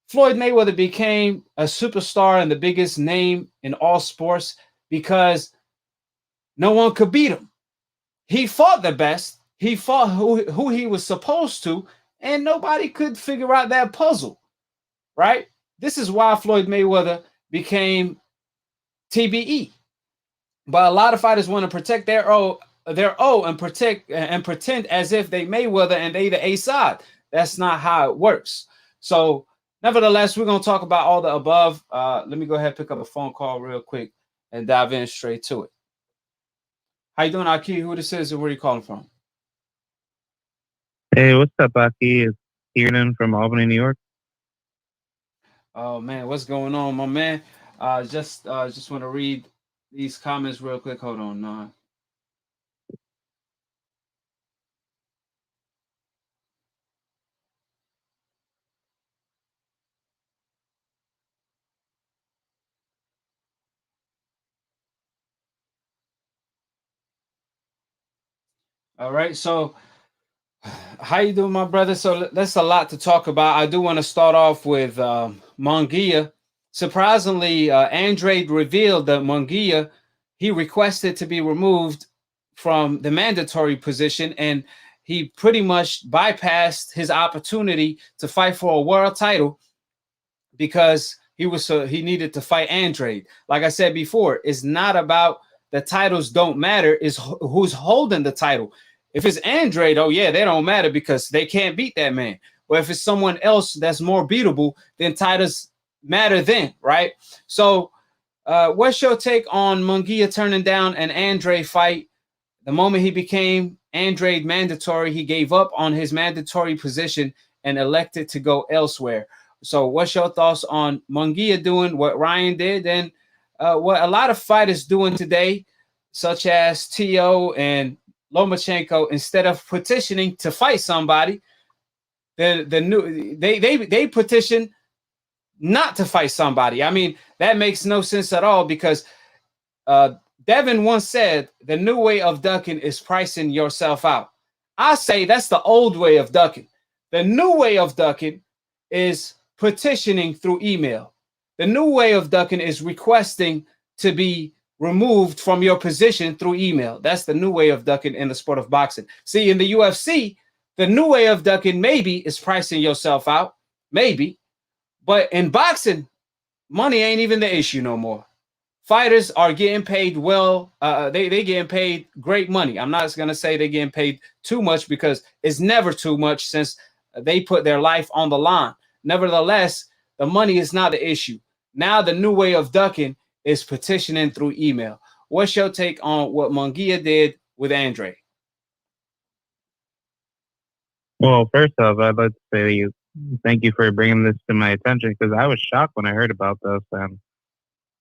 Floyd Mayweather became a superstar and the biggest name in all sports because no one could beat him. He fought the best. He fought who he was supposed to, and nobody could figure out that puzzle, right? This is why Floyd Mayweather became TBE. But a lot of fighters want to protect their O and pretend as if they Mayweather and they the A side. That's not how it works. So, nevertheless, we're gonna talk about all the above. Let me go ahead and pick up a phone call real quick and dive in straight to it. How you doing, AKHi? Who this is and where you calling from? Hey, what's up, Aki? It's Kieran from Albany, New York. Oh man, what's going on, my man? Just want to read these comments real quick. Hold on. All right, so how you doing, my brother? So that's a lot to talk about. I do want to start off with Munguia. Surprisingly, Andrade revealed that Munguia, he requested to be removed from the mandatory position, and he pretty much bypassed his opportunity to fight for a world title because he needed to fight Andrade. Like I said before, it's not about the titles don't matter, is who's holding the title. If it's Andrade, oh yeah, they don't matter because they can't beat that man. But if it's someone else that's more beatable, then titles matter then, right? So what's your take on Munguia turning down an Andrade fight? The moment he became Andrade mandatory, he gave up on his mandatory position and elected to go elsewhere. So what's your thoughts on Munguia doing what Ryan did and what a lot of fighters doing today, such as Tio and Lomachenko, instead of petitioning to fight somebody, they petition not to fight somebody. I mean, that makes no sense at all because Devin once said the new way of ducking is pricing yourself out. I say that's the old way of ducking. The new way of ducking is petitioning through email. The new way of ducking is requesting to be removed from your position through email. That's the new way of ducking in the sport of boxing. See, in the UFC, the new way of ducking maybe is pricing yourself out, maybe. But in boxing, money ain't even the issue no more. Fighters are getting paid well. They getting paid great money. I'm not going to say they're getting paid too much because it's never too much since they put their life on the line. Nevertheless, the money is not the issue. Now the new way of ducking is petitioning through email. What's your take on what Munguia did with Andre? Well, first off, I'd like to say Thank you for bringing this to my attention because I was shocked when I heard about this, and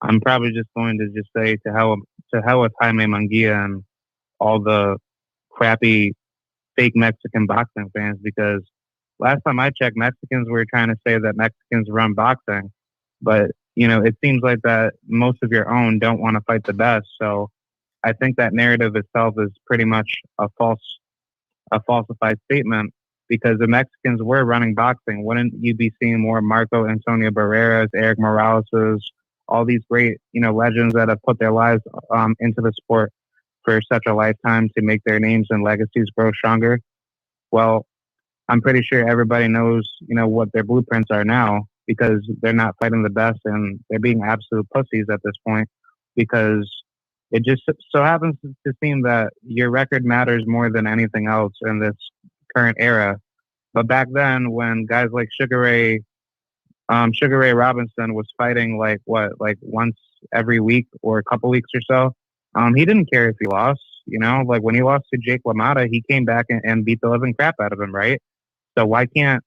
I'm probably just going to just say to hell with Jaime Munguia and all the crappy fake Mexican boxing fans because last time I checked, Mexicans were trying to say that Mexicans run boxing, but it seems like that most of your own don't want to fight the best. So I think that narrative itself is pretty much a falsified statement because the Mexicans were running boxing. Wouldn't you be seeing more Marco Antonio Barreras, Eric Morales's, all these great, legends that have put their lives into the sport for such a lifetime to make their names and legacies grow stronger? Well, I'm pretty sure everybody knows, what their blueprints are now because they're not fighting the best and they're being absolute pussies at this point because it just so happens to seem that your record matters more than anything else in this current era. But back then, when guys like Sugar Ray Robinson was fighting like once every week or a couple weeks or so, he didn't care if he lost. Like when he lost to Jake LaMotta, he came back and beat the living crap out of him, right? So why can't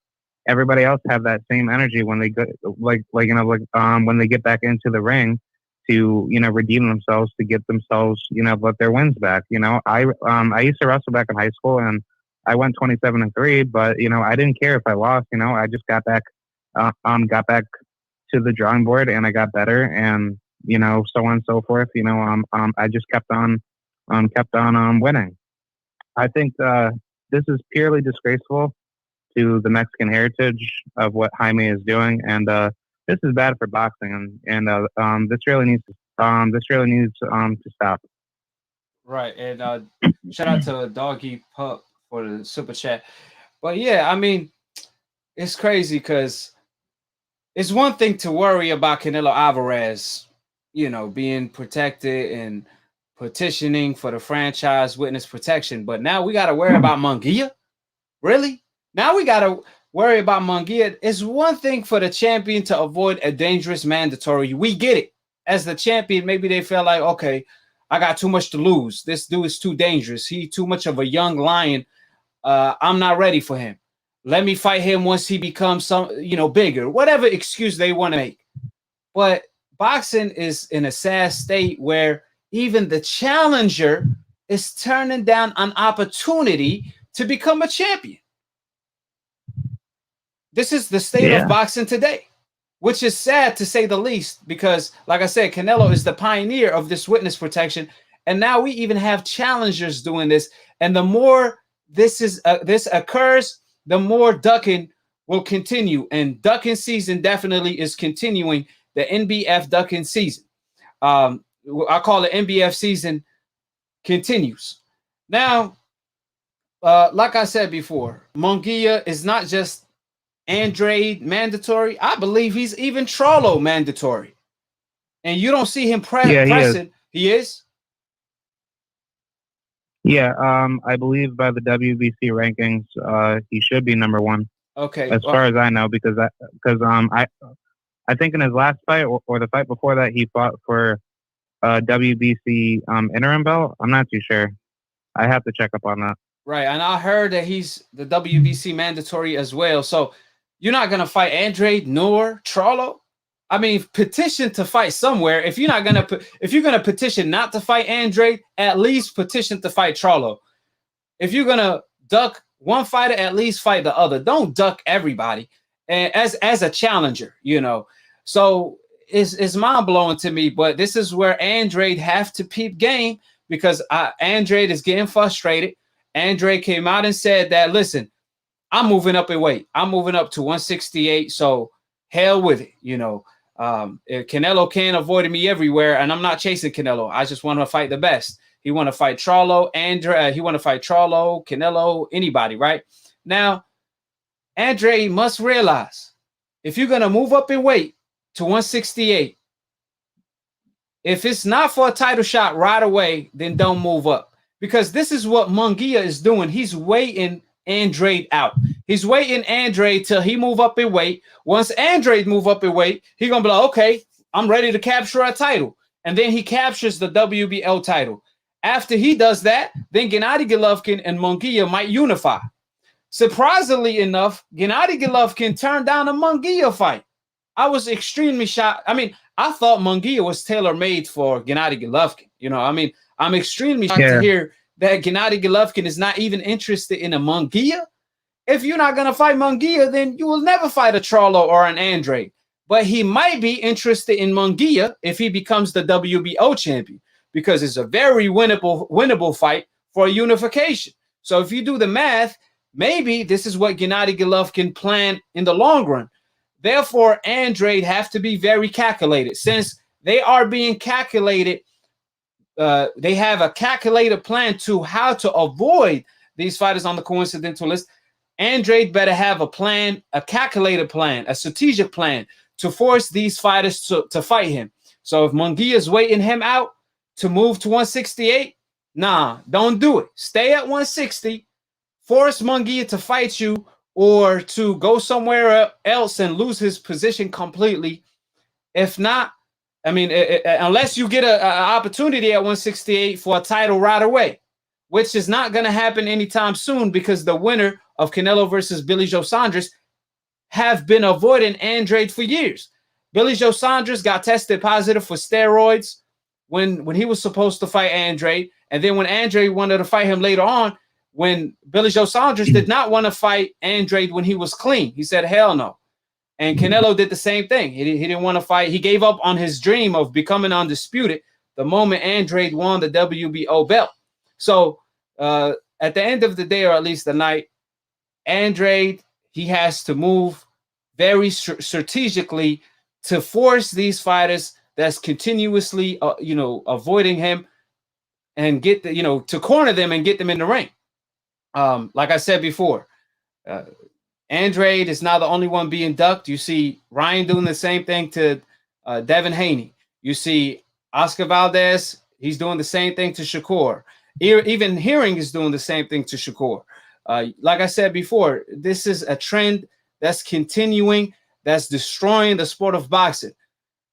everybody else have that same energy when they go when they get back into the ring to redeem themselves, to get themselves but their wins back? I used to wrestle back in high school and I went 27-3, but I didn't care if I lost. I just got back to the drawing board and I got better and so on and so forth. I just kept on winning. I think this is purely disgraceful to the Mexican heritage of what Jaime is doing, and this is bad for boxing, and this really needs to stop. Right, and shout out to Doggy Pup for the super chat. But yeah, I mean, it's crazy because it's one thing to worry about Canelo Alvarez, being protected and petitioning for the franchise witness protection, but now we got to worry about Munguia. Really? Now we got to worry about Munguia. It's one thing for the champion to avoid a dangerous mandatory. We get it. As the champion, maybe they feel like, okay, I got too much to lose. This dude is too dangerous. He too much of a young lion. I'm not ready for him. Let me fight him once he becomes bigger. Whatever excuse they want to make. But boxing is in a sad state where even the challenger is turning down an opportunity to become a champion. This is the state of boxing today, which is sad to say the least, because like I said, Canelo is the pioneer of this witness protection. And now we even have challengers doing this. And the more this occurs, the more ducking will continue. And ducking season definitely is continuing, the NBF ducking season. I call it NBF season continues. Now, like I said before, Munguia is not just Andrade mandatory. I believe he's even Trollo mandatory. And you don't see him pressing. He is? Yeah, I believe by the WBC rankings, he should be number one. Okay. As far as I know, because I think in his last fight or the fight before that, he fought for WBC interim belt. I'm not too sure. I have to check up on that. Right, and I heard that he's the WBC mandatory as well. So you're not gonna fight Andrade nor Trollo. I mean, petition to fight somewhere. If you're gonna petition not to fight Andrade, at least petition to fight Trollo. If you're gonna duck one fighter, at least fight the other. Don't duck everybody. And as a challenger, So it's mind blowing to me. But this is where Andrade have to peep game because Andrade is getting frustrated. Andrade came out and said that, listen, I'm moving up in weight. I'm moving up to 168. So hell with it. Canelo can't avoid me everywhere. And I'm not chasing Canelo. I just want to fight the best. He want to fight Trollo, he want to fight Trollo, Canelo, anybody, right? Now, Andrade must realize if you're going to move up in weight to 168, if it's not for a title shot right away, then don't move up. Because this is what Munguia is doing. He's waiting Andrade out. He's waiting Andrade till he move up in weight. Once Andrade move up in weight, he's going to be like, okay, I'm ready to capture a title. And then he captures the WBL title. After he does that, then Gennady Golovkin and Munguia might unify. Surprisingly enough, Gennady Golovkin turned down a Munguia fight. I was extremely shocked. I mean, I thought Munguia was tailor-made for Gennady Golovkin. You know, I mean, I'm extremely shocked to hear that Gennady Golovkin is not even interested in a Munguia. If you're not going to fight Munguia, then you will never fight a Charlo or an Andrade. But he might be interested in Munguia if he becomes the WBO champion, because it's a very winnable fight for a unification. So if you do the math, maybe this is what Gennady Golovkin planned in the long run. Therefore, Andrade have to be very calculated. Since they are being calculated, they have a calculated plan to how to avoid these fighters on the coincidental list. Andrade better have a plan, a calculated plan, a strategic plan to force these fighters to fight him. So if Munguia is waiting him out to move to 168, nah, don't do it. Stay at 160, force Munguia to fight you or to go somewhere else and lose his position completely. If not, I mean, unless you get an opportunity at 168 for a title right away, which is not going to happen anytime soon, because the winner of Canelo versus Billy Joe Saunders have been avoiding Andrade for years. Billy Joe Saunders got tested positive for steroids when he was supposed to fight Andrade. And then when Andrade wanted to fight him later on, when Billy Joe Saunders did not want to fight Andrade when he was clean, he said, hell no. And Canelo did the same thing. He didn't want to fight. He gave up on his dream of becoming undisputed the moment Andrade won the WBO belt. So at the end of the day, or at least the night, Andrade, he has to move very strategically to force these fighters that's continuously, avoiding him and get to corner them and get them in the ring. Like I said before, Andrade is now the only one being ducked. You see Ryan doing the same thing to Devin Haney. You see Oscar Valdez, he's doing the same thing to Shakur. Even Hearing is doing the same thing to Shakur. Like I said before, this is a trend that's continuing, that's destroying the sport of boxing.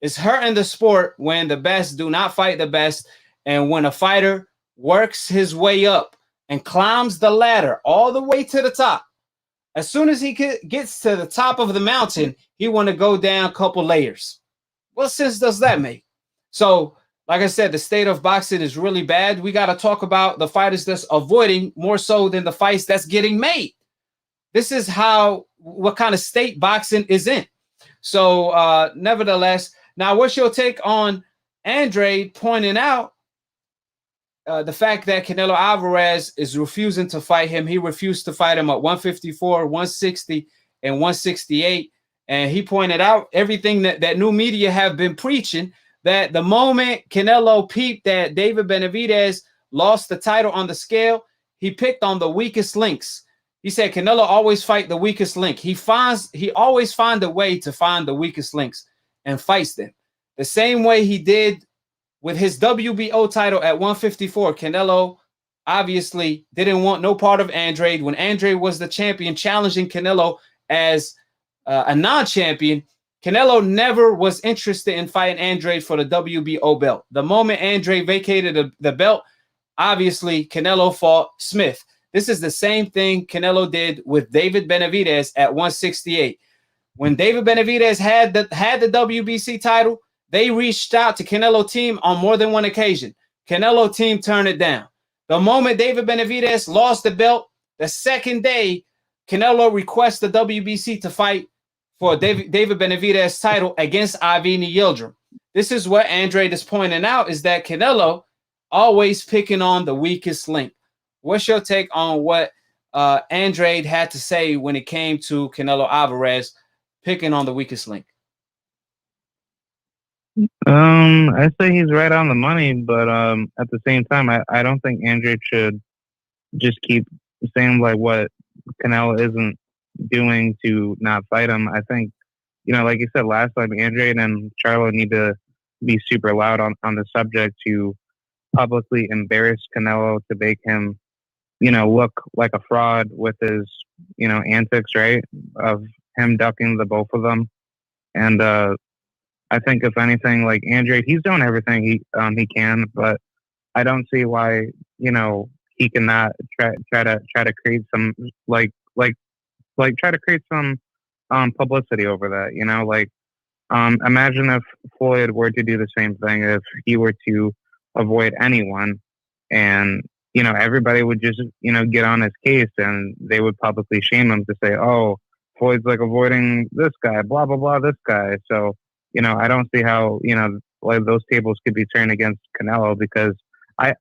It's hurting the sport when the best do not fight the best, and when a fighter works his way up and climbs the ladder all the way to the top. As soon as he gets to the top of the mountain, he want to go down a couple layers. What sense does that make? So, like I said, the state of boxing is really bad. We got to talk about the fighters that's avoiding more so than the fights that's getting made. This is what kind of state boxing is in. So, nevertheless, now what's your take on Andrade pointing out the fact that Canelo Alvarez is refusing to fight him? He refused to fight him at 154, 160, and 168. And he pointed out everything that new media have been preaching, that the moment Canelo peeped that David Benavidez lost the title on the scale, he picked on the weakest links. He said Canelo always fight the weakest link. He always find a way to find the weakest links and fights them. The same way he did with his WBO title at 154. Canelo obviously didn't want no part of Andrade. When Andrade was the champion, challenging Canelo as a non-champion, Canelo never was interested in fighting Andrade for the WBO belt. The moment Andrade vacated the belt, obviously Canelo fought Smith. This is the same thing Canelo did with David Benavidez at 168. When David Benavidez had the WBC title, they reached out to Canelo team on more than one occasion. Canelo team turned it down. The moment David Benavidez lost the belt, the second day, Canelo requests the WBC to fight for David Benavidez title against Avni Yildirim. This is what Andrade is pointing out, is that Canelo always picking on the weakest link. What's your take on what Andrade had to say when it came to Canelo Alvarez picking on the weakest link? I say he's right on the money, but at the same time, I don't think Andrade should just keep saying like what Canelo isn't doing to not fight him. I think, like you said last time, Andrade and Charlo need to be super loud on the subject to publicly embarrass Canelo, to make him, look like a fraud with his, antics, right, of him ducking the both of them. And I think if anything, like Andrade, he's doing everything he can, but I don't see why, he cannot try to create some like try to create some publicity over that. Imagine if Floyd were to do the same thing, if he were to avoid anyone, and everybody would just get on his case, and they would publicly shame him to say, "Oh, Floyd's like avoiding this guy, blah blah blah, this guy." So I don't see how like those tables could be turned against Canelo, because I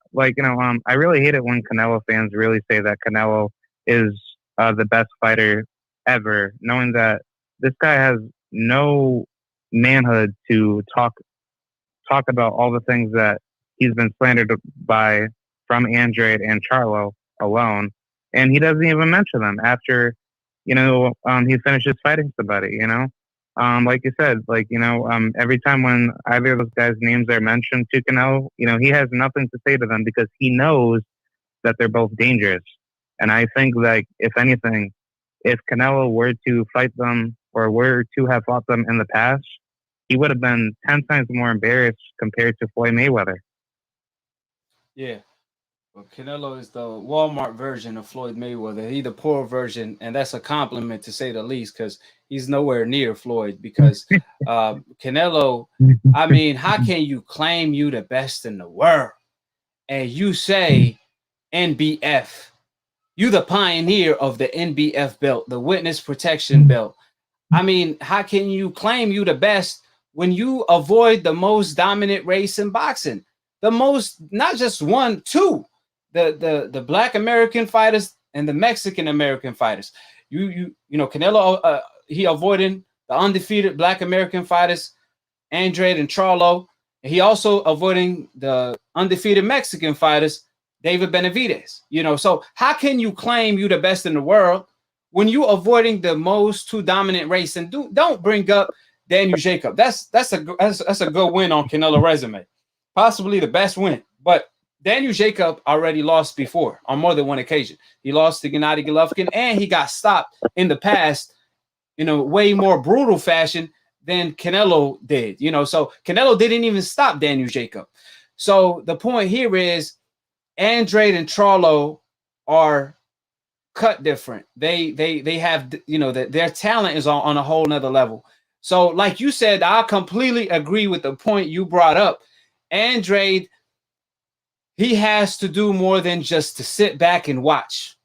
really hate it when Canelo fans really say that Canelo is the best fighter ever, knowing that this guy has no manhood to talk about all the things that he's been slandered by from Andrade and Charlo alone, and he doesn't even mention them after he finishes fighting somebody. Like you said, every time when either of those guys' names are mentioned to Canelo, he has nothing to say to them because he knows that they're both dangerous. And I think, like, if anything, if Canelo were to fight them or were to have fought them in the past, he would have been 10 times more embarrassed compared to Floyd Mayweather. Yeah. Well, Canelo is the Walmart version of Floyd Mayweather. He's the poor version, and that's a compliment to say the least, because he's nowhere near Floyd. Because Canelo, I mean, how can you claim you the best in the world and you say NBF? You the pioneer of the NBF belt, the witness protection belt. I mean, how can you claim you the best when you avoid the most dominant race in boxing? The most, not just one, two. The Black American fighters and the Mexican American fighters. Canelo, he avoiding the undefeated Black American fighters, Andrade and Charlo. He also avoiding the undefeated Mexican fighters, David Benavidez. So how can you claim you the best in the world when you avoiding the most two dominant race? And don't bring up Daniel Jacob. That's a good win on Canelo resume, possibly the best win, but Daniel Jacob already lost before on more than one occasion. He lost to Gennady Golovkin, and he got stopped in the past in a way more brutal fashion than Canelo did. So Canelo didn't even stop Daniel Jacob. So the point here is Andrade and Charlo are cut different. They have, their talent is on a whole nother level. So like you said, I completely agree with the point you brought up. Andrade, he has to do more than just to sit back and watch.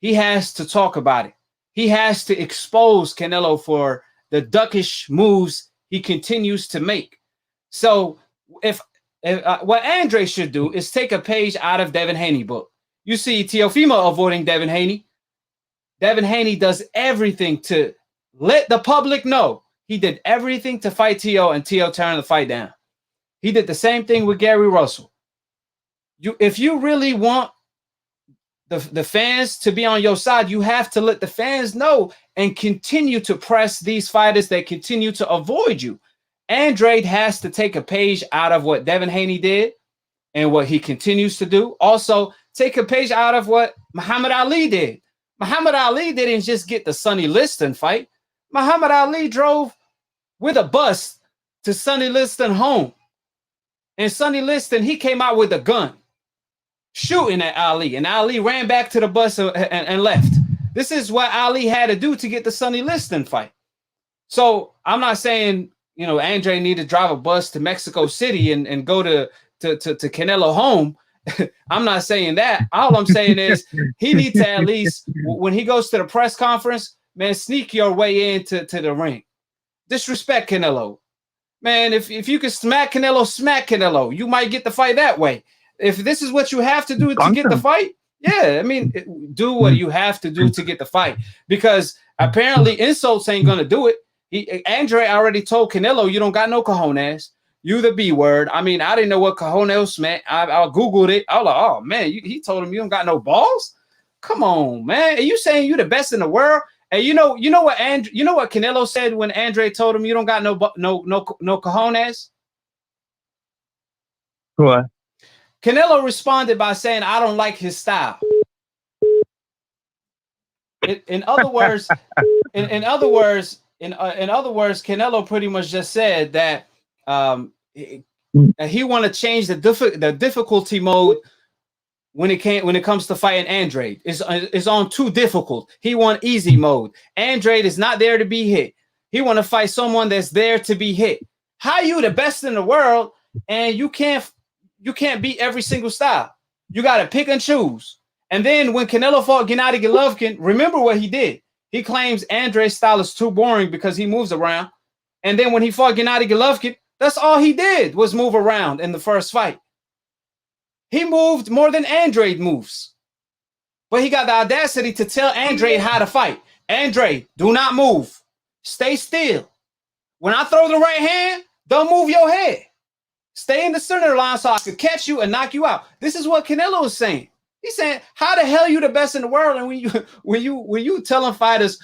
He has to talk about it. He has to expose Canelo for the duckish moves he continues to make. So if what Andrade should do is take a page out of Devin Haney's book. You see Teofimo avoiding Devin Haney. Devin Haney does everything to let the public know he did everything to fight Teo, and Teo turned the fight down. He did the same thing with Gary Russell. If you really want the fans to be on your side, you have to let the fans know and continue to press these fighters that continue to avoid you. Andrade has to take a page out of what Devin Haney did and what he continues to do. Also, take a page out of what Muhammad Ali did. Muhammad Ali didn't just get the Sonny Liston fight. Muhammad Ali drove with a bus to Sonny Liston home. And Sonny Liston, he came out with a gun, shooting at Ali, and Ali ran back to the bus and left. This is what Ali had to do to get the Sonny Liston fight. So I'm not saying, Andrade need to drive a bus to Mexico City and go to Canelo home. I'm not saying that. All I'm saying is he needs to at least, when he goes to the press conference, man, sneak your way into the ring. Disrespect Canelo. Man, if you can smack Canelo, smack Canelo. You might get the fight that way. If this is what you have to do to get the fight, yeah, I mean, do what you have to do to get the fight. Because apparently insults ain't going to do it. Andrade already told Canelo, you don't got no cojones. You the B word. I mean, I didn't know what cojones meant. I Googled it. I was like, oh, man, he told him you don't got no balls? Come on, man. Are you saying you the best in the world? And you know what Canelo said when Andrade told him you don't got no cojones? What? Canelo responded by saying, I don't like his style. In other words, Canelo pretty much just said that he want to change the difficulty mode when it comes to fighting Andrade. Is on too difficult. He want easy mode. Andrade is not there to be hit. He want to fight someone that's there to be hit. How you the best in the world and you can't beat every single style? You got to pick and choose. And then when Canelo fought Gennady Golovkin, remember what he did. He claims Andrade's style is too boring because he moves around. And then when he fought Gennady Golovkin, that's all he did was move around in the first fight. He moved more than Andrade moves. But he got the audacity to tell Andrade how to fight. Andrade, do not move. Stay still. When I throw the right hand, don't move your head. Stay in the center line so I could catch you and knock you out. This is what Canelo is saying. He's saying, how the hell are you the best in the world? And when you telling fighters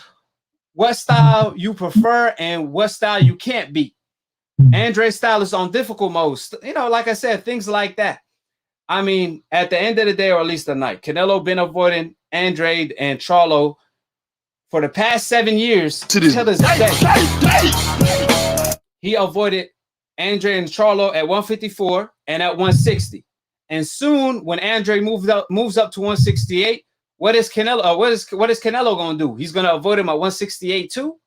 what style you prefer and what style you can't beat. Andrade's style is on difficult mode. You know, like I said, things like that. I mean, at the end of the day, or at least the night, Canelo been avoiding Andrade and Charlo for the past 7 years to this day. He avoided Andrade and Charlo at 154 and at 160. And soon, when Andrade moves up to 168, what is Canelo? What is Canelo going to do? He's going to avoid him at 168 too.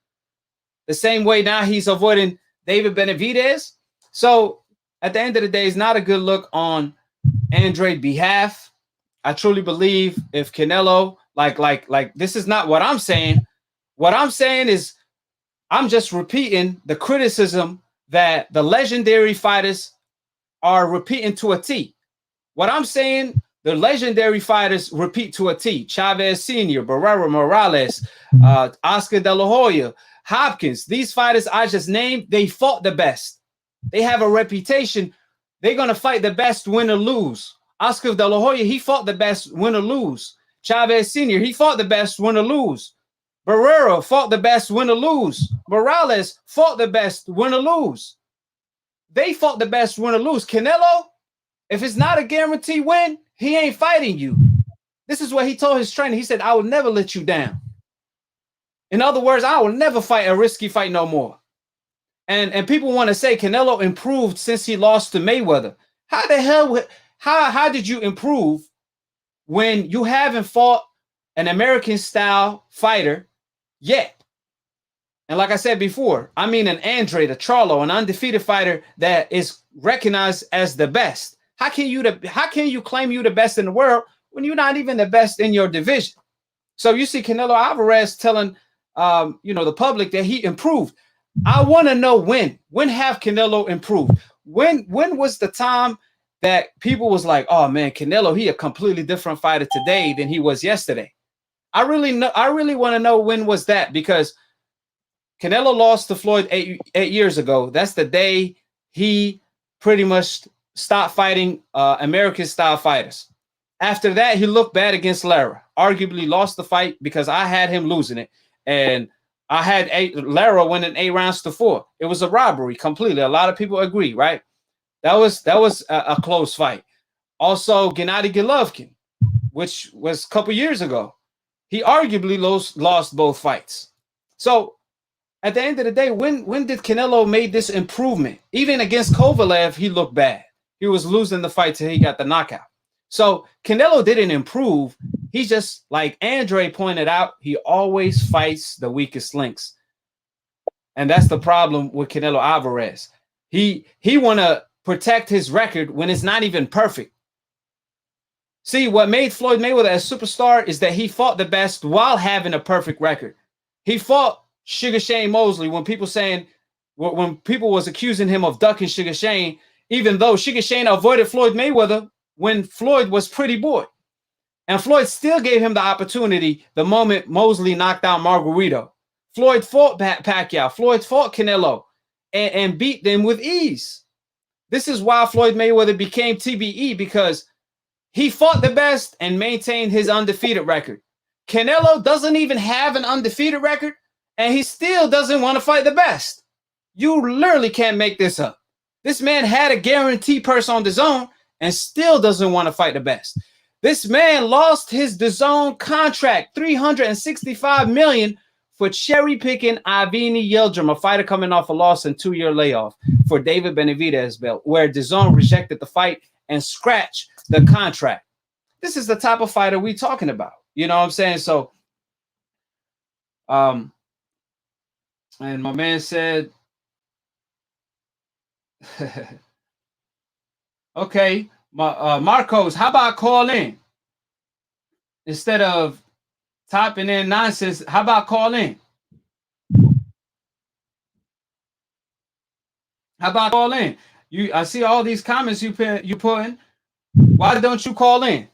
The same way now he's avoiding David Benavidez. So at the end of the day, it's not a good look on Andrade's behalf. I truly believe if Canelo, like this is not what I'm saying. What I'm saying is I'm just repeating the criticism that the legendary fighters are repeating to a T. What I'm saying, the legendary fighters repeat to a T. Chavez Sr., Barrera Morales, Oscar De La Hoya, Hopkins. These fighters I just named, they fought the best. They have a reputation. They're going to fight the best, win or lose. Oscar De La Hoya, he fought the best, win or lose. Chavez Sr., he fought the best, win or lose. Barrera fought the best, win or lose. Morales fought the best, win or lose. They fought the best, win or lose. Canelo, if it's not a guaranteed win, he ain't fighting you. This is what he told his trainer. He said, I will never let you down. In other words, I will never fight a risky fight no more. And people want to say Canelo improved since he lost to Mayweather. How the hell, how did you improve when you haven't fought an American-style fighter yet? And like I said before, I mean an Andrade, a Charlo, an undefeated fighter that is recognized as the best. How can you claim you the best in the world when you're not even the best in your division? So you see Canelo Alvarez telling the public that he improved. I want to know when have Canelo improved? When was the time that people was like, oh man, Canelo, he a completely different fighter today than he was yesterday? I really want to know when was that, because Canelo lost to Floyd eight years ago. That's the day he pretty much stopped fighting American-style fighters. After that, he looked bad against Lara. Arguably lost the fight because I had him losing it. And I had Lara winning 8 rounds to 4. It was a robbery completely. A lot of people agree, right? That was a close fight. Also, Gennady Golovkin, which was a couple years ago. He arguably lost both fights. So at the end of the day, when did Canelo make this improvement? Even against Kovalev, he looked bad. He was losing the fight till he got the knockout. So Canelo didn't improve. He just, like Andre pointed out, he always fights the weakest links. And that's the problem with Canelo Alvarez. He want to protect his record when it's not even perfect. See, what made Floyd Mayweather a superstar is that he fought the best while having a perfect record. He fought Sugar Shane Mosley when people was accusing him of ducking Sugar Shane, even though Sugar Shane avoided Floyd Mayweather when Floyd was pretty boy. And Floyd still gave him the opportunity the moment Mosley knocked out Margarito. Floyd fought Pacquiao. Floyd fought Canelo and beat them with ease. This is why Floyd Mayweather became TBE, because he fought the best and maintained his undefeated record. Canelo doesn't even have an undefeated record, and he still doesn't want to fight the best. You literally can't make this up. This man had a guarantee purse on DAZN and still doesn't want to fight the best. This man lost his DAZN contract, $365 million, for cherry-picking Ivini Yildirim, a fighter coming off a loss and 2-year layoff, for David Benavidez belt, where DAZN rejected the fight and scratched the contract. this is the type of fighter we talking about. You know what I'm saying? So, and my man said, okay, Marcos, how about call in instead of typing in nonsense? How about call in? How about call in? I see all these comments you putting. Why don't you call in?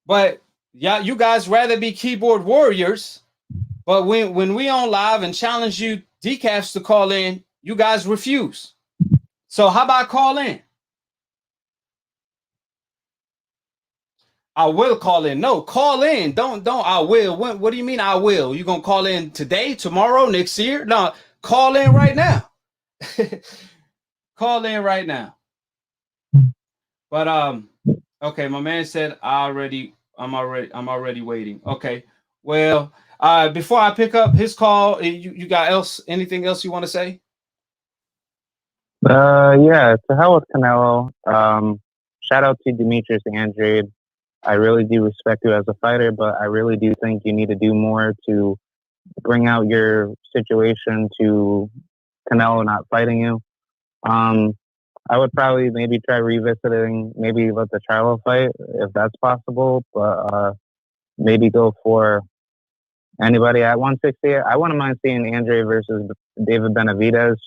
But yeah, you guys rather be keyboard warriors. But when we on live and challenge you decafs to call in, you guys refuse. So how about call in? I will call in. No, call in. Don't. I will. What do you mean I will? You gonna call in today, tomorrow, next year? No, call in right now. Call in right now. But okay, my man said I'm already waiting. Okay. Well, before I pick up his call, you got anything else you want to say? Yeah, to hell with Canelo. Shout out to Demetrius Andrade. I really do respect you as a fighter, but I really do think you need to do more to bring out your situation to Canelo not fighting you. I would probably maybe try revisiting, maybe let the Charlo fight if that's possible, but maybe go for anybody at 160. I wouldn't mind seeing Andre versus David Benavidez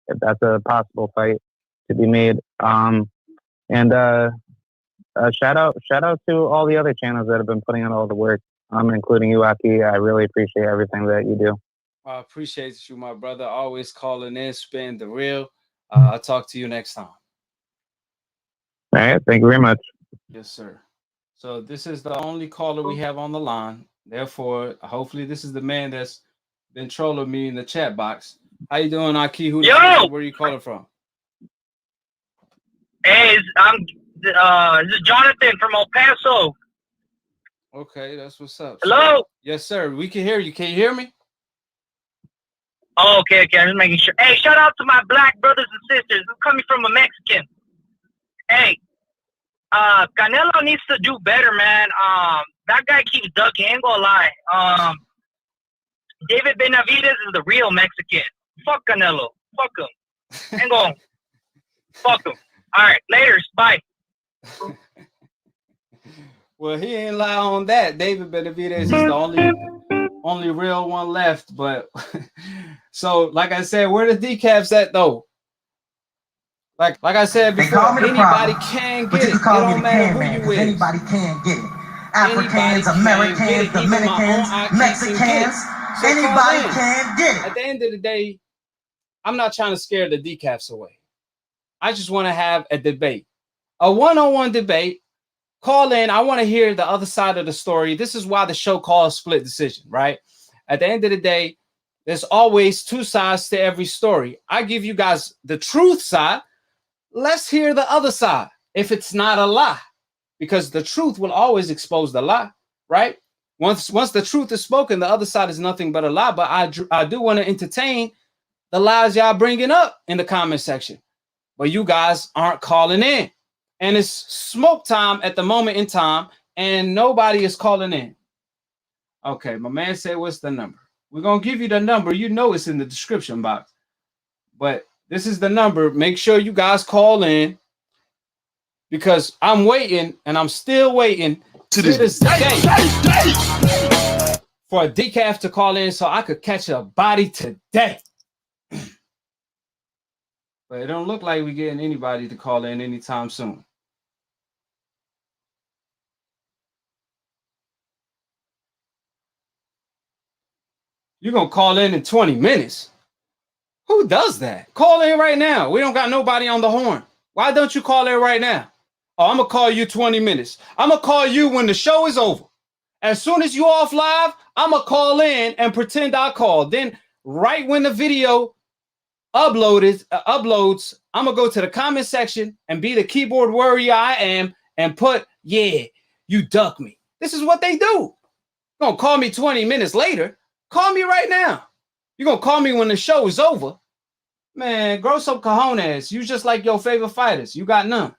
if that's a possible fight to be made. And shout out to all the other channels that have been putting in all the work, including you, AKHi. I really appreciate everything that you do. I appreciate you, my brother. Always calling in, spin the real. I'll talk to you next time. All right. Thank you very much. Yes, sir. So this is the only caller we have on the line. Therefore, hopefully this is the man that's been trolling me in the chat box. How you doing, AKHi? Where are you calling from? Hey, this is Jonathan from El Paso. Okay, that's what's up. Hello? So, yes, sir. We can hear you. Can you hear me? Oh, okay. I'm just making sure. Hey, shout out to my black brothers and sisters. I'm coming from a Mexican. Hey, Canelo needs to do better, man. That guy keeps ducking. Ain't gonna lie. David Benavidez is the real Mexican. Fuck Canelo. Fuck him. Ain't gonna. Fuck him. All right, laters. Bye. Well, he ain't lie on that. David Benavidez is the only real one left. But so, like I said, where the decafs at though? Like I said before, anybody can get it. It don't matter who you is. Anybody can get it. Africans, Americans, Dominicans, Mexicans. Anybody can get it. At the end of the day, I'm not trying to scare the decafs away. I just want to have a debate, a one-on-one debate. Call in. I want to hear the other side of the story. This is why the show calls Split Decision, right? At the end of the day, there's always two sides to every story. I give you guys the truth side. Let's hear the other side if it's not a lie, because the truth will always expose the lie, right? Once the truth is spoken, the other side is nothing but a lie. But I do want to entertain the lies y'all bringing up in the comment section. But you guys aren't calling in. And it's smoke time at the moment in time, and nobody is calling in. Okay, my man said, what's the number? We're going to give you the number. You know it's in the description box. But this is the number. Make sure you guys call in, because I'm waiting, and I'm still waiting to this day for a decaf to call in so I could catch a body today. But it don't look like we're getting anybody to call in anytime soon. You're going to call in 20 minutes. Who does that? Call in right now. We don't got nobody on the horn. Why don't you call in right now? Oh, I'm going to call you 20 minutes. I'm going to call you when the show is over. As soon as you off live, I'm going to call in and pretend I called. Then right when the video uploads, I'm going to go to the comment section and be the keyboard warrior I am and put, yeah, you duck me. This is what they do. You're going to call me 20 minutes later. Call me right now. You're going to call me when the show is over. Man, grow some cojones. You just like your favorite fighters. You got none.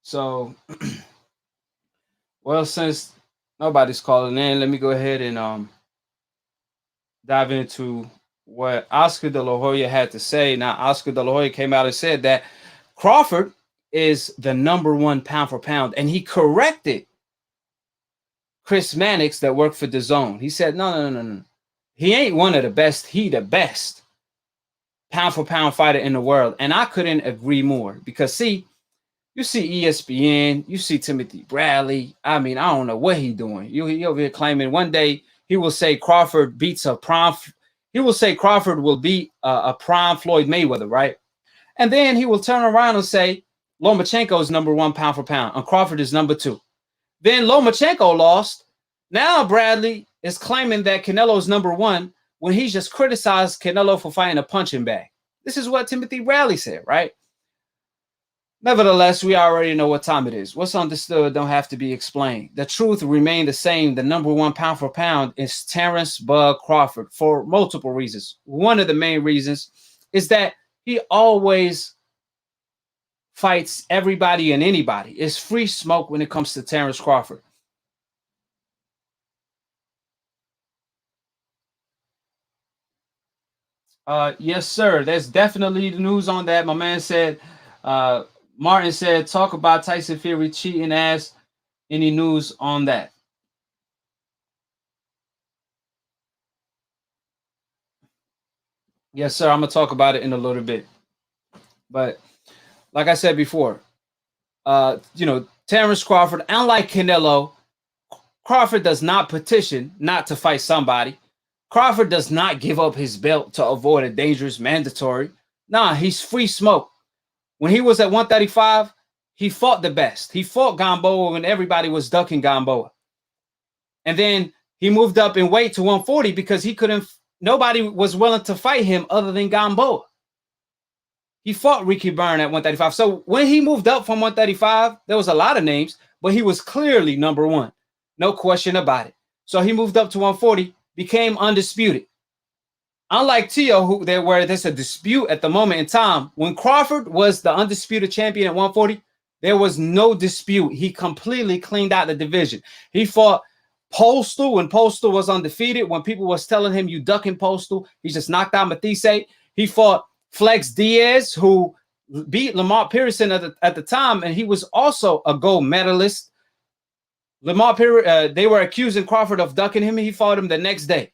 So, well, since nobody's calling in, let me go ahead and dive into what Oscar De La Hoya had to say. Now, Oscar De La Hoya came out and said that Crawford is the #1 pound for pound, and he corrected Chris Mannix that worked for DAZN. He said, no. He ain't one of the best. He the best pound for pound fighter in the world. And I couldn't agree more because, see, you see ESPN, you see Timothy Bradley. I mean, I don't know what he doing. He over here claiming one day he will say Crawford beats a prime. He will say Crawford will beat a prime Floyd Mayweather, right? And then he will turn around and say Lomachenko is #1 pound for pound and Crawford is #2. Then Lomachenko lost. Now Bradley is claiming that Canelo is #1 when he just criticized Canelo for fighting a punching bag. This is what Timothy Bradley said, right? Nevertheless, we already know what time it is. What's understood don't have to be explained. The truth remained the same. The #1 pound for pound is Terrence Bud Crawford for multiple reasons. One of the main reasons is that he always fights everybody and anybody. It's free smoke when it comes to Terrence Crawford. Yes, sir. There's definitely the news on that. My man said, Martin said, talk about Tyson Fury cheating ass. Any news on that? Yes, sir. I'm going to talk about it in a little bit. But like I said before, Terrence Crawford, unlike Canelo, Crawford does not petition not to fight somebody. Crawford does not give up his belt to avoid a dangerous mandatory. Nah, he's free smoke. When he was at 135, he fought the best. He fought Gamboa when everybody was ducking Gamboa. And then he moved up in weight to 140 because nobody was willing to fight him other than Gamboa. He fought Ricky Byrne at 135. So when he moved up from 135, there was a lot of names, but he was clearly #1. No question about it. So he moved up to 140, became undisputed. Unlike Teo, where there's a dispute at the moment in time, when Crawford was the undisputed champion at 140, there was no dispute. He completely cleaned out the division. He fought Postal when Postal was undefeated. When people was telling him you ducking Postal, he just knocked out Matisse. He fought Flex Diaz, who beat Lamont Pearson at the time, and he was also a gold medalist. Lamont Pearson, they were accusing Crawford of ducking him. He fought him the next day.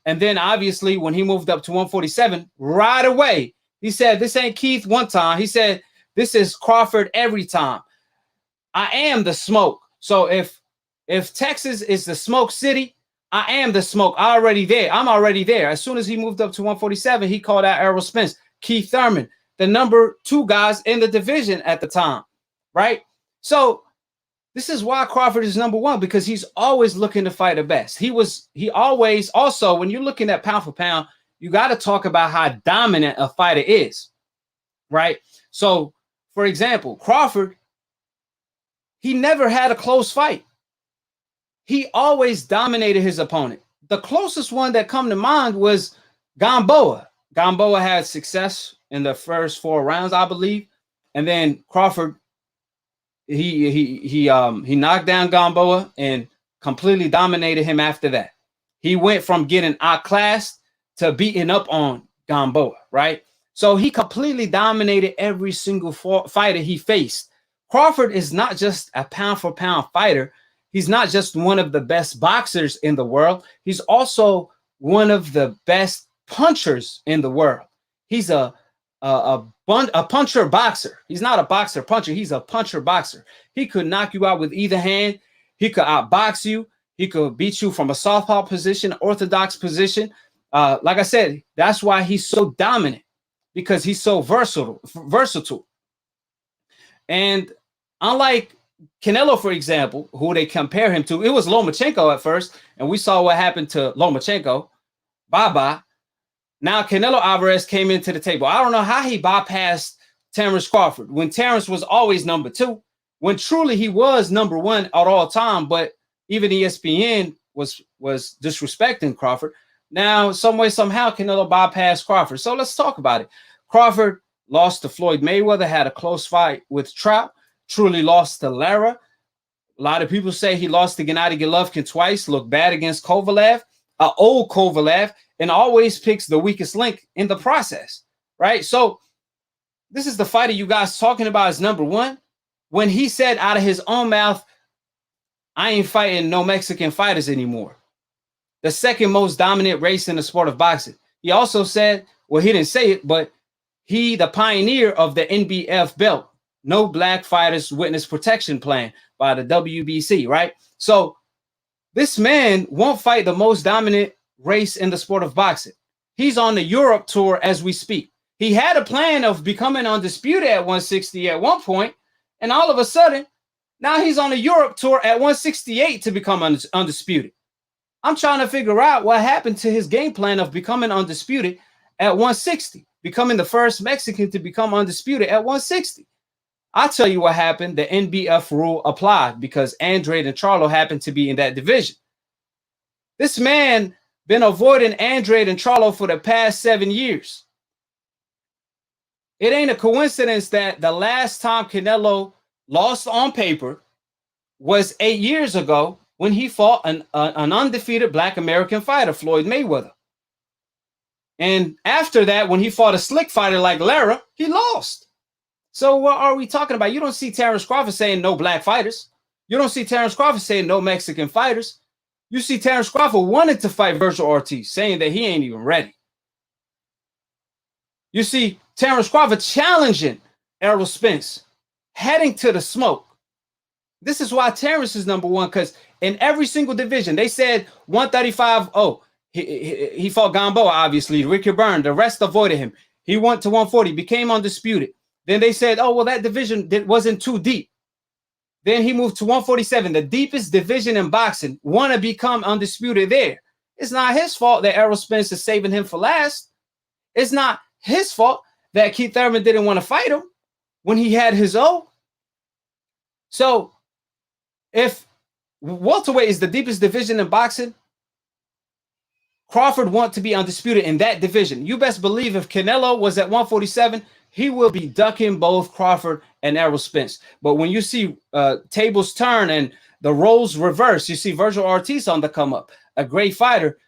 And then obviously when he moved up to 147, right away, he said, this ain't Keith one time. He said, this is Crawford every time. I am the smoke. So if Texas is the smoke city, I am the smoke. I'm already there. As soon as he moved up to 147, he called out Errol Spence, Keith Thurman, the #2 guys in the division at the time, right? So this is why Crawford is #1, because he's always looking to fight the best. He always, also, when you're looking at pound for pound, you got to talk about how dominant a fighter is, right? So, for example, Crawford, he never had a close fight. He always dominated his opponent. The closest one that come to mind was Gamboa. Gamboa had success in the first 4 rounds, I believe. And then Crawford, he knocked down Gamboa and completely dominated him after that. He went from getting outclassed to beating up on Gamboa, right? So he completely dominated every single fighter he faced. Crawford is not just a pound for pound fighter. He's not just one of the best boxers in the world. He's also one of the best punchers in the world. He's a puncher boxer. He's not a boxer puncher. He's a puncher boxer. He could knock you out with either hand. He could outbox you. He could beat you from a southpaw position, orthodox position. Like I said, that's why he's so dominant, because he's so versatile. And unlike Canelo, for example, who they compare him to, it was Lomachenko at first, and we saw what happened to Lomachenko. Bye-bye. Now Canelo Alvarez came into the table. I don't know how he bypassed Terrence Crawford when Terrence was always #2, when truly he was #1 at all time, but even ESPN was disrespecting Crawford. Now, some way, somehow, Canelo bypassed Crawford. So let's talk about it. Crawford lost to Floyd Mayweather, had a close fight with Trout. truly lost to Lara. A lot of people say he lost to Gennady Golovkin twice, looked bad against Kovalev, old Kovalev, and always picks the weakest link in the process, right? So this is the fighter you guys talking about as number one. When he said out of his own mouth, I ain't fighting no Mexican fighters anymore. The second most dominant race in the sport of boxing. He also said, well, he didn't say it, but he, the pioneer of the NBF belt, no black fighters witness protection plan by the WBC, right? So this man won't fight the most dominant race in the sport of boxing. He's on the Europe tour as we speak. He had a plan of becoming undisputed at 160 at one point, and all of a sudden, now he's on the Europe tour at 168 to become undisputed. I'm trying to figure out what happened to his game plan of becoming undisputed at 160, becoming the first Mexican to become undisputed at 160. I'll tell you what happened. The NBF rule applied because Andrade and Charlo happened to be in that division. This man been avoiding Andrade and Charlo for the past 7 years. It ain't a coincidence that the last time Canelo lost on paper was 8 years ago when he fought an undefeated Black American fighter, Floyd Mayweather. And after that, when he fought a slick fighter like Lara, he lost. So what are we talking about? You don't see Terrence Crawford saying no black fighters. You don't see Terrence Crawford saying no Mexican fighters. You see Terrence Crawford wanted to fight Virgil Ortiz, saying that he ain't even ready. You see Terrence Crawford challenging Errol Spence, heading to the smoke. This is why Terrence is number one, because in every single division, they said 135, he fought Gamboa, obviously, Ricky Byrne, the rest avoided him. He went to 140, became undisputed. Then they said, oh, well, that division wasn't too deep. Then he moved to 147, the deepest division in boxing, want to become undisputed there. It's not his fault that Errol Spence is saving him for last. It's not his fault that Keith Thurman didn't want to fight him when he had his O. So if welterweight is the deepest division in boxing, Crawford wants to be undisputed in that division. You best believe if Canelo was at 147, he will be ducking both Crawford and Errol Spence. But when you see tables turn and the roles reverse, you see Virgil Ortiz on the come up, a great fighter.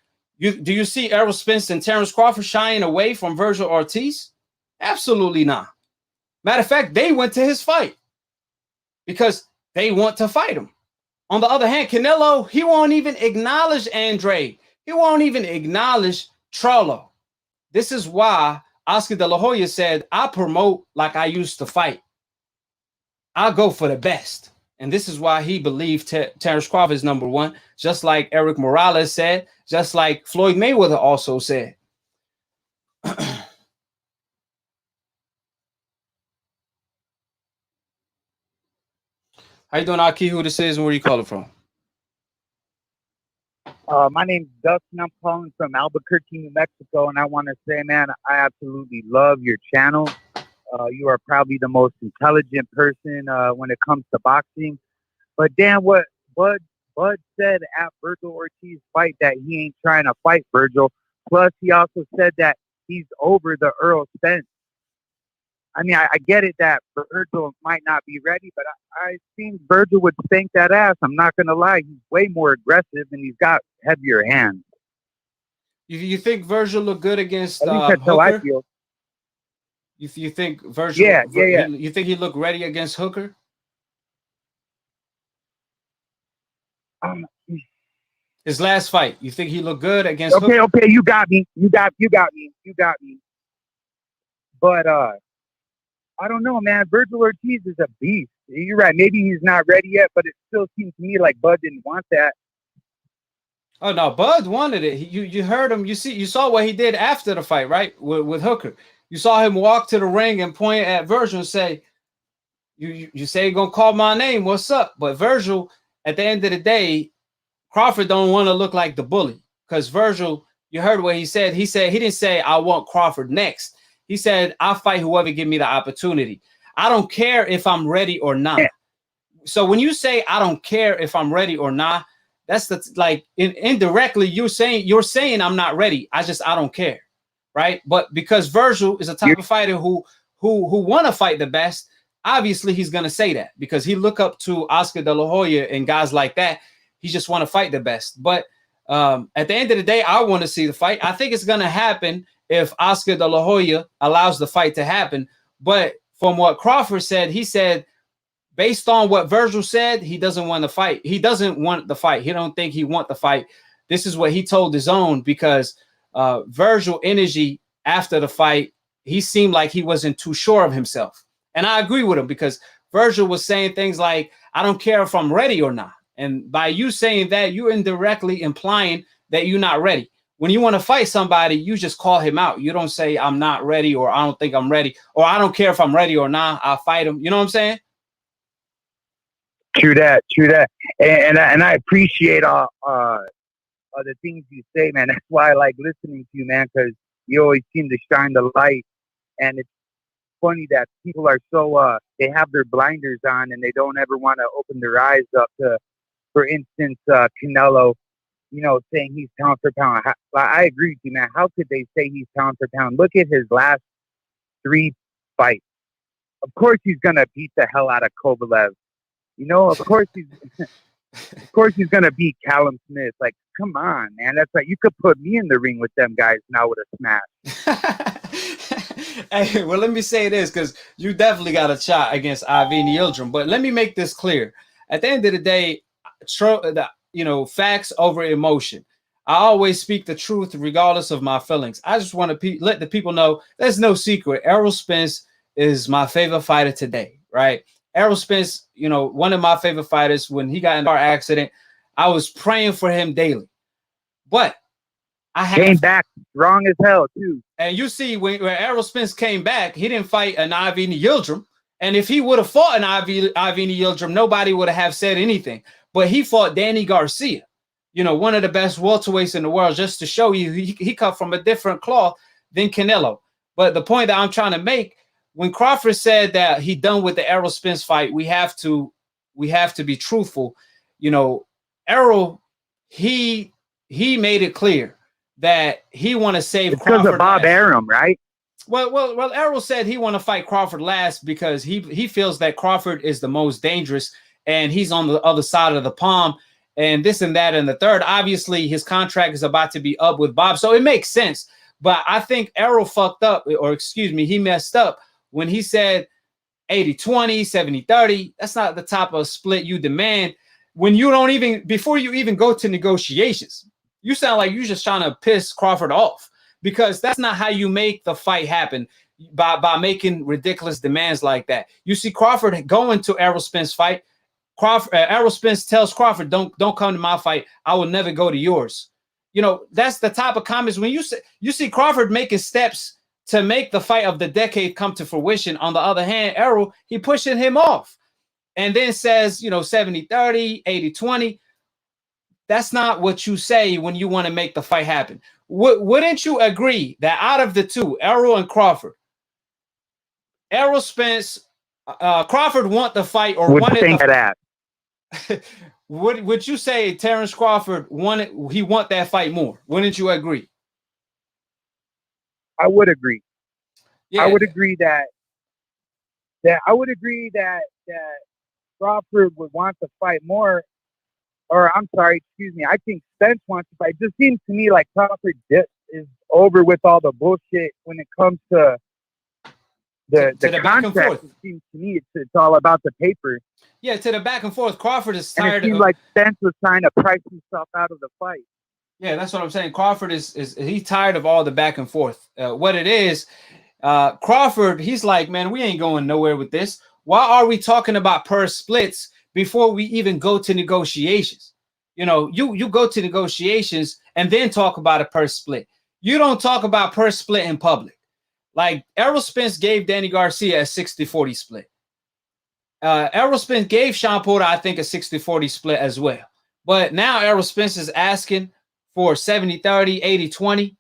Do you see Errol Spence and Terrence Crawford shying away from Virgil Ortiz? Absolutely not. Matter of fact, they went to his fight because they want to fight him. On the other hand, Canelo, he won't even acknowledge Andrade. He won't even acknowledge Charlo. This is why Oscar De La Hoya said, I promote like I used to fight. I'll go for the best. And this is why he believed Terrence Crawford is number one, just like Eric Morales said, just like Floyd Mayweather also said. How you doing, AKHi? Who this is and where you calling from? My name's Dustin. I'm calling from Albuquerque, New Mexico, and I want to say, man, I absolutely love your channel. You are probably the most intelligent person when it comes to boxing. But damn, what Bud said at Virgil Ortiz fight that he ain't trying to fight Virgil. Plus, he also said that he's over the Errol Spence. I mean, I get it that Virgil might not be ready, but I think Virgil would spank that ass. I'm not going to lie. He's way more aggressive, and he's got heavier hands. You think Virgil looked good against At least that's how I Hooker? feel. You think Virgil? Yeah. You think he looked ready against Hooker? His last fight, you think he looked good against Hooker? Okay, you got me. You got me. But I don't know, man. Virgil Ortiz is a beast. You're right. Maybe he's not ready yet, but it still seems to me like Bud didn't want that. Oh no, Bud wanted it. You heard him. You saw what he did after the fight, right? With Hooker. You saw him walk to the ring and point at Virgil and say, "You say you're gonna call my name. What's up?" But Virgil, at the end of the day, Crawford don't want to look like the bully because Virgil. You heard what he said. He said he didn't say I want Crawford next. He said I'll fight whoever give me the opportunity. I don't care if I'm ready or not. Yeah. So when you say I don't care if I'm ready or not, that's indirectly you're saying I'm not ready. I don't care, right? But because Virgil is a type of fighter who want to fight the best, obviously he's going to say that because he look up to Oscar De La Hoya and guys like that. He just want to fight the best. But at the end of the day, I want to see the fight. I think it's going to happen if Oscar De La Hoya allows the fight to happen. But from what Crawford said, he said, based on what Virgil said, he doesn't want the fight. He doesn't want the fight. He don't think he want the fight. This is what he told his own because Virgil energy after the fight, he seemed like he wasn't too sure of himself. And I agree with him because Virgil was saying things like, I don't care if I'm ready or not. And by you saying that, you're indirectly implying that you're not ready. When you want to fight somebody, you just call him out. You don't say, I'm not ready, or I don't think I'm ready, or I don't care if I'm ready or not. I'll fight him. You know what I'm saying? True that. And I appreciate all the things you say, man. That's why I like listening to you, man, because you always seem to shine the light. And it's funny that people are so, they have their blinders on and they don't ever want to open their eyes up to, for instance, Canelo, saying he's pound for pound. I agree with you, man. How could they say he's pound for pound? Look at his last 3 fights. Of course he's going to beat the hell out of Kovalev. Of course he's going to beat Callum Smith. Like, come on, man. That's like, you could put me in the ring with them guys and I would have smashed. Hey, well, let me say this because you definitely got a shot against Avni Yildirim. But let me make this clear. At the end of the day, facts over emotion. I always speak the truth regardless of my feelings. I just want to let the people know there's no secret. Errol Spence is my favorite fighter today, right? Errol Spence, one of my favorite fighters. When he got in a car accident, I was praying for him daily. But I came back strong as hell too. And you see, when Errol Spence came back, he didn't fight an Avni Yildirim. And if he would have fought an Avni Yildirim, nobody would have said anything. But he fought Danny Garcia, one of the best welterweights in the world, just to show you he cut from a different cloth than Canelo. But the point that I'm trying to make, when Crawford said that he done with the Errol Spence fight, we have to be truthful. Errol, he made it clear that he want to save Crawford. Because of Bob Arum, right? Well, Errol said he want to fight Crawford last because he feels that Crawford is the most dangerous and he's on the other side of the palm and this and that and the third. Obviously, his contract is about to be up with Bob, so it makes sense. But I think Errol fucked up, or excuse me, he messed up when he said 80-20, 70-30. That's not the type of split you demand when you don't even, before you even go to negotiations. You sound like you're just trying to piss Crawford off because that's not how you make the fight happen, by making ridiculous demands like that. You see Crawford going to Errol Spence fight. Errol Spence tells Crawford, don't come to my fight. I will never go to yours. That's the type of comments when you see Crawford making steps to make the fight of the decade come to fruition. On the other hand, Errol, he pushing him off and then says, 70-30, 80-20. That's not what you say when you want to make the fight happen. Wouldn't you agree that out of the two, Errol and Crawford, Errol Spence, Crawford want the fight or wanted the fight? Would you say Terrence Crawford want that fight more? Wouldn't you agree? I would agree. Yeah. I would agree that Crawford would want to fight more. Or I'm sorry, excuse me. I think Spence wants to fight. It just seems to me like Crawford is over with all the bullshit when it comes to the contract. It seems to me it's all about the paper. Yeah, to the back and forth. Crawford is tired. And it seems like Spence was trying to price himself out of the fight. Yeah, that's what I'm saying. Crawford is he's tired of all the back and forth. What it is, Crawford, he's like, man, we ain't going nowhere with this. Why are we talking about purse splits before we even go to negotiations? You go to negotiations and then talk about a purse split. You don't talk about purse split in public. Like Errol Spence gave Danny Garcia a 60-40 split. Errol Spence gave Sean Porter, I think, a 60-40 split as well. But now Errol Spence is asking for 70-30, 80-20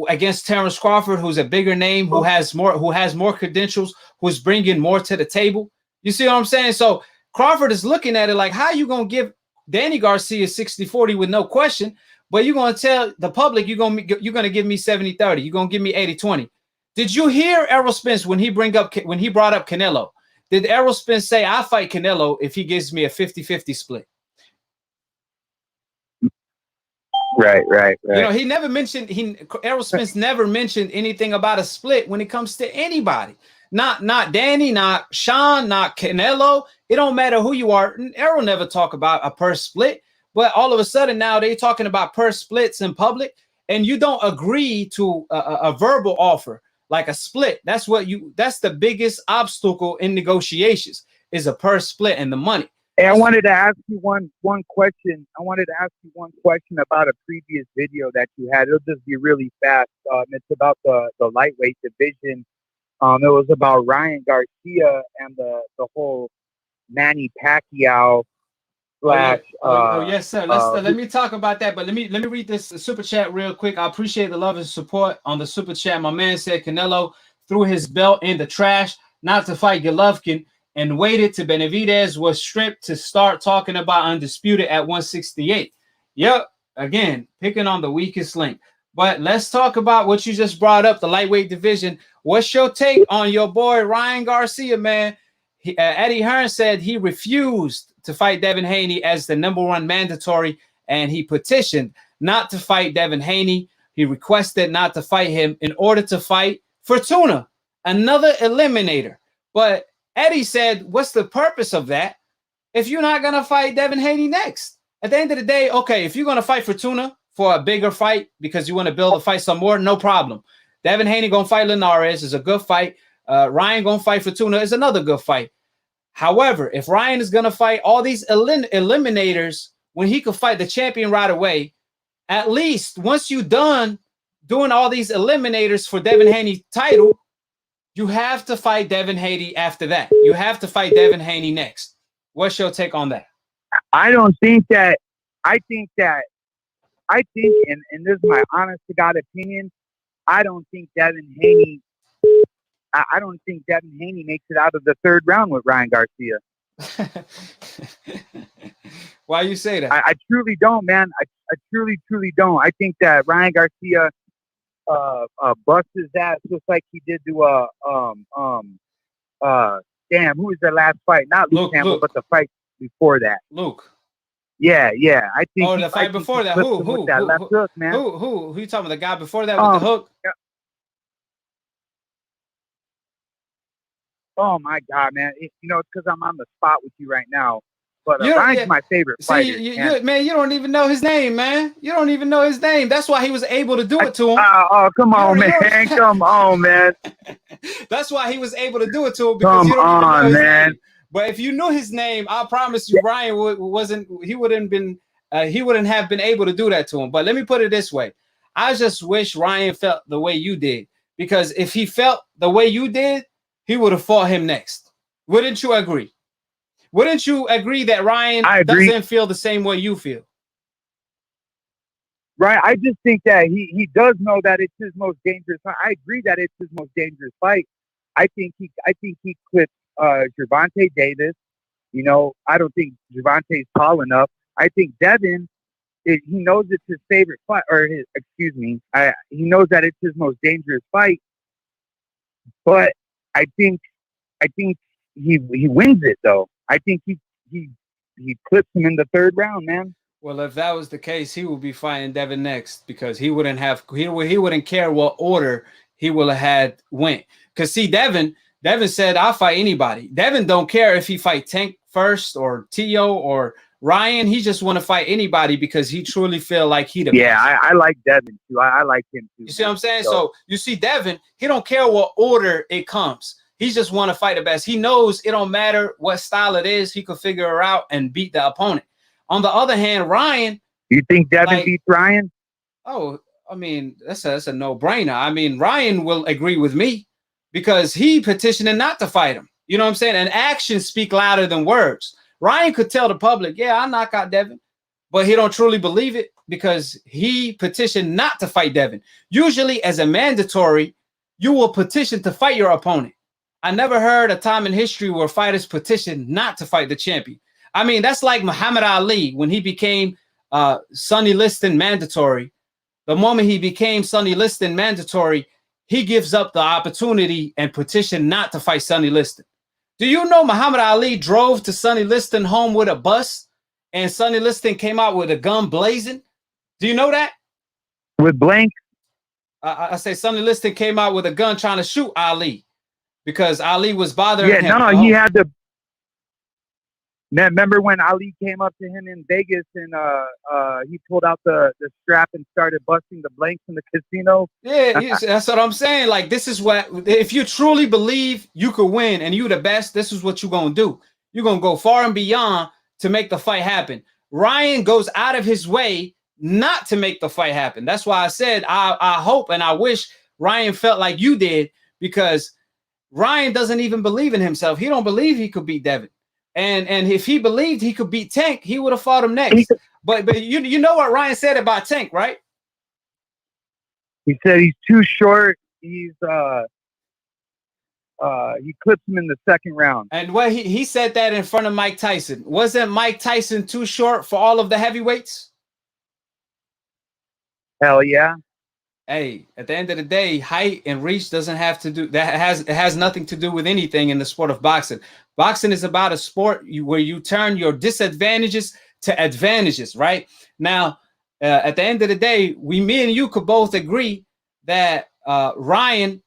against Terrence Crawford, who's a bigger name, who has more credentials, who's bringing more to the table. You see what I'm saying? So Crawford is looking at it like, how you going to give Danny Garcia 60-40 with no question, but you're going to tell the public you're going to give me 70-30. You're going to give me 80-20. Did you hear Errol Spence when he brought up Canelo? Did Errol Spence say, I'll fight Canelo if he gives me a 50-50 split? Right. You know, he never mentioned, Errol Spence never mentioned anything about a split when it comes to anybody. Not Danny, not Sean, not Canelo. It don't matter who you are. Errol never talk about a purse split, but all of a sudden now they're talking about purse splits in public, and you don't agree to a verbal offer like a split. That's the biggest obstacle in negotiations is a purse split and the money. Hey, I wanted to ask you one question. I wanted to ask you one question about a previous video that you had. It'll just be really fast. It's about the lightweight division. It was about Ryan Garcia and the whole Manny Pacquiao slash. Yes, sir. Let me talk about that. But let me read this super chat real quick. I appreciate the love and support on the super chat. My man said Canelo threw his belt in the trash not to fight Golovkin and waited till Benavidez was stripped to start talking about undisputed at 168. Yep. Again, picking on the weakest link. But let's talk about what you just brought up, the lightweight division. What's your take on your boy Ryan Garcia, man? Eddie Hearn said he refused to fight Devin Haney as the #1 mandatory, and he petitioned not to fight Devin Haney. He requested not to fight him in order to fight Fortuna, another eliminator. But Eddie said, what's the purpose of that if you're not going to fight Devin Haney next? At the end of the day, okay, if you're going to fight Fortuna for a bigger fight because you want to build the fight some more, no problem. Devin Haney going to fight Linares is a good fight. Ryan going to fight Fortuna is another good fight. However, if Ryan is going to fight all these eliminators when he could fight the champion right away, at least once you're done doing all these eliminators for Devin Haney's title, you have to fight Devin Haney after that. You have to fight Devin Haney next. What's your take on that? I think, and this is my honest to God opinion, I don't think Devin Haney makes it out of the third round with Ryan Garcia. Why you say that? I truly don't, man. I truly don't. I think that Ryan Garcia busts his ass just like he did to damn, who was the last fight? Not Luke Campbell, but the fight before that. Luke. Yeah. I think. Oh, the fight before that. Who? That left hook, man. Who you talking about? The guy before that with the hook? Yeah. Oh my God, man! It's because I'm on the spot with you right now. But Ryan's my favorite fighter. Man, you don't even know his name, man. You don't even know his name. That's why he was able to do it to him. Come on, man. Come on, man. That's why he was able to do it to him because you don't even know his name. But if you knew his name, I promise you, Ryan he wouldn't have been able to do that to him. But let me put it this way: I just wish Ryan felt the way you did, because if he felt the way you did, he would have fought him next. Wouldn't you agree? Wouldn't you agree that Ryan doesn't feel the same way you feel? Right. I just think that he does know that it's his most dangerous fight. I agree that it's his most dangerous fight. I think he clipped Gervonta Davis. I don't think Gervonta's tall enough. I think Devin, he knows it's his favorite fight, he knows that it's his most dangerous fight. But I think he wins it though. I think he clips him in the third round, man. Well, if that was the case, he would be fighting Devin next, because he wouldn't care what order he would have had went. Because see, Devin said, I'll fight anybody. Devin don't care if he fight Tank first or Tio or Ryan. He just want to fight anybody because he truly feel like he the best. I like Devin too. I like him too. You see what I'm saying? So you see Devin, he don't care what order it comes. He just want to fight the best. He knows it don't matter what style it is. He could figure it out and beat the opponent. On the other hand, Ryan. You think Devin beats Ryan? Oh, I mean, that's a no-brainer. I mean, Ryan will agree with me because he petitioning not to fight him. You know what I'm saying? And actions speak louder than words. Ryan could tell the public, yeah, I'll knock out Devin, but he don't truly believe it because he petitioned not to fight Devin. Usually as a mandatory, you will petition to fight your opponent. I never heard a time in history where fighters petitioned not to fight the champion. I mean, that's like Muhammad Ali when he became Sonny Liston mandatory. The moment he became Sonny Liston mandatory, he gives up the opportunity and petition not to fight Sonny Liston. Do you know Muhammad Ali drove to Sonny Liston home with a bus, and Sonny Liston came out with a gun blazing? Do you know that? With blank? I say Sonny Liston came out with a gun trying to shoot Ali because Ali was bothering him. No, he had to. Remember when Ali came up to him in Vegas and he pulled out the strap and started busting the blanks in the casino? Yeah, that's what I'm saying. Like, this is what, if you truly believe you could win and you the best, this is what you're going to do. You're going to go far and beyond to make the fight happen. Ryan goes out of his way not to make the fight happen. That's why I said I hope and I wish Ryan felt like you did, because Ryan doesn't even believe in himself. He don't believe he could beat Devin. And if he believed he could beat Tank, he would have fought him next. But you know what Ryan said about Tank, right? He said he's too short. He clipped him in the second round. And what he said that in front of Mike Tyson. Wasn't Mike Tyson too short for all of the heavyweights? Hell yeah. Hey, at the end of the day, height and reach doesn't have to do that. It has nothing to do with anything in the sport of boxing. Boxing is about a sport where you turn your disadvantages to advantages, right? Now, at the end of the day, me and you could both agree that Ryan,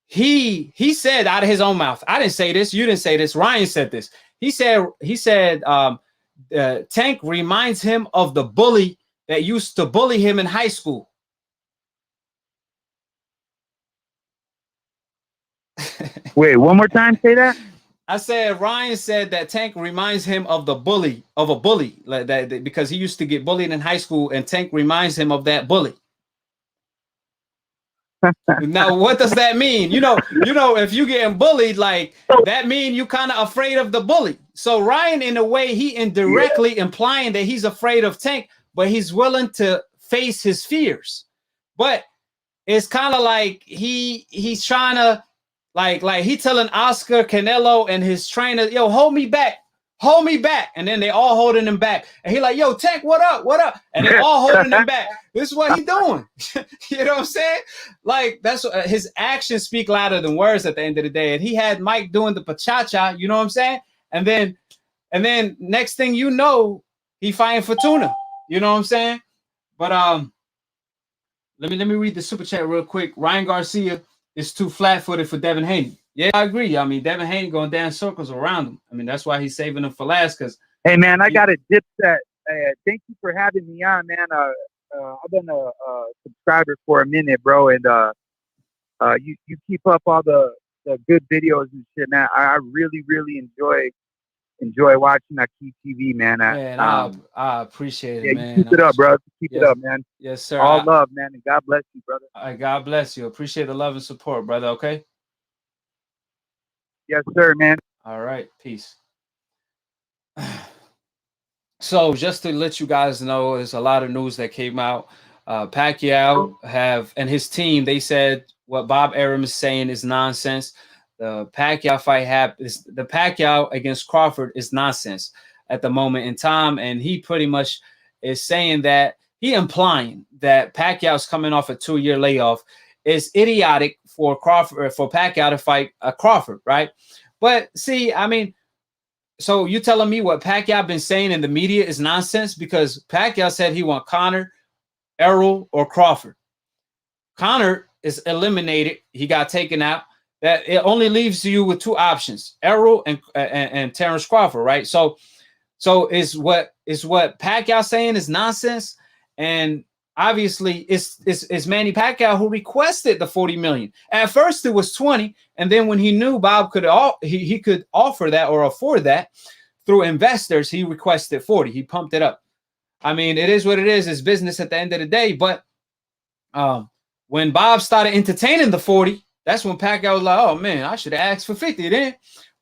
he said out of his own mouth, I didn't say this, you didn't say this, Ryan said this. He said Tank reminds him of the bully that used to bully him in high school. Wait, one more time, say that? I said Ryan said that Tank reminds him of a bully like that, because he used to get bullied in high school, and Tank reminds him of that bully. Now, what does that mean? You know, if you getting bullied, like that mean you kind of afraid of the bully. So Ryan, in a way, he indirectly implying that he's afraid of Tank, but he's willing to face his fears. But it's kind of like he's trying to like he telling Oscar, Canelo, and his trainer, yo, hold me back. And then they all holding him back. And he like, yo, Tank, what up? And they all holding him back. This is what he doing. You know what I'm saying? Like, that's what, his actions speak louder than words at the end of the day. And he had Mike doing the pachacha, you know what I'm saying? And then next thing you know, he fighting Fortuna. You know what I'm saying? But let me read the super chat real quick. Ryan Garcia is too flat-footed for Devin Haney. Yeah, I agree. I mean, Devin Haney going down circles around him. I mean, that's why he's saving him for last. Because hey, man, I got a dip set. Thank you for having me on, man. I've been a subscriber for a minute, bro, and you keep up all the good videos and shit, man. I really, really enjoy watching AKHi TV, man. I appreciate it, man. Keep it up, bro. Keep it up, man. Yes, sir. All love, man, and God bless you, brother. God bless you. Appreciate the love and support, brother. Okay. Yes, sir, man. All right. Peace. So just to let you guys know, there's a lot of news that came out. Pacquiao and his team, they said what Bob Arum is saying is nonsense. The Pacquiao fight happens. The Pacquiao against Crawford is nonsense at the moment in time. And he pretty much is saying that implying that Pacquiao's coming off a 2-year layoff is idiotic for Pacquiao to fight Crawford, right? But see, I mean, so you telling me what Pacquiao been saying in the media is nonsense? Because Pacquiao said he want Conor, Errol, or Crawford. Conor is eliminated. He got taken out. That it only leaves you with 2 options: Errol and Terrence Crawford, right? So is what Pacquiao saying is nonsense, and obviously it's Manny Pacquiao who requested the $40 million. At first it was 20, and then when he knew Bob could he could offer that or afford that through investors, he requested 40. He pumped it up. I mean, it is what it is. It's business at the end of the day. But when Bob started entertaining the 40. That's when Pacquiao was like, oh, man, I should have asked for 50 then.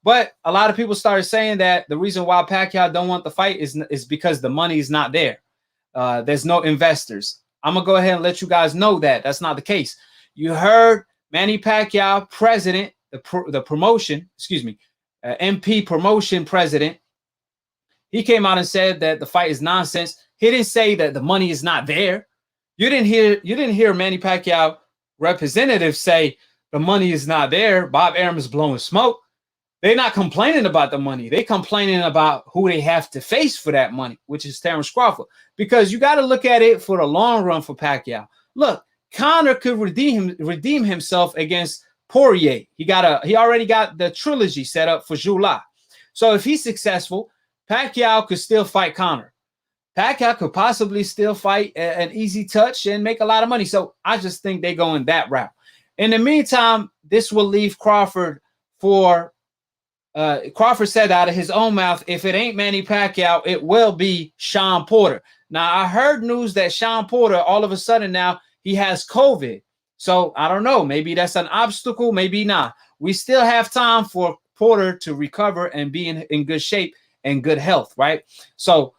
But a lot of people started saying that the reason why Pacquiao don't want the fight is because the money is not there. There's no investors. I'm going to go ahead and let you guys know that that's not the case. You heard Manny Pacquiao, president, the promotion, MP promotion president. He came out and said that the fight is nonsense. He didn't say that the money is not there. You didn't hear Manny Pacquiao representatives say the money is not there. Bob Arum is blowing smoke. they're not complaining about the money. They're complaining about who they have to face for that money, which is Terrence Crawford. Because you got to look at it for the long run for Pacquiao. Look, Conor could redeem himself against Poirier. He already got the trilogy set up for July. So if he's successful, Pacquiao could still fight Conor. Pacquiao could possibly still fight an easy touch and make a lot of money. So I just think they're going that route. In the meantime, this will leave Crawford for Crawford said out of his own mouth, if it ain't Manny Pacquiao, it will be Sean Porter. Now, I heard news that Sean Porter, all of a sudden now, he has COVID. So I don't know. Maybe that's an obstacle. Maybe not. We still have time for Porter to recover and be in good shape and good health, right? So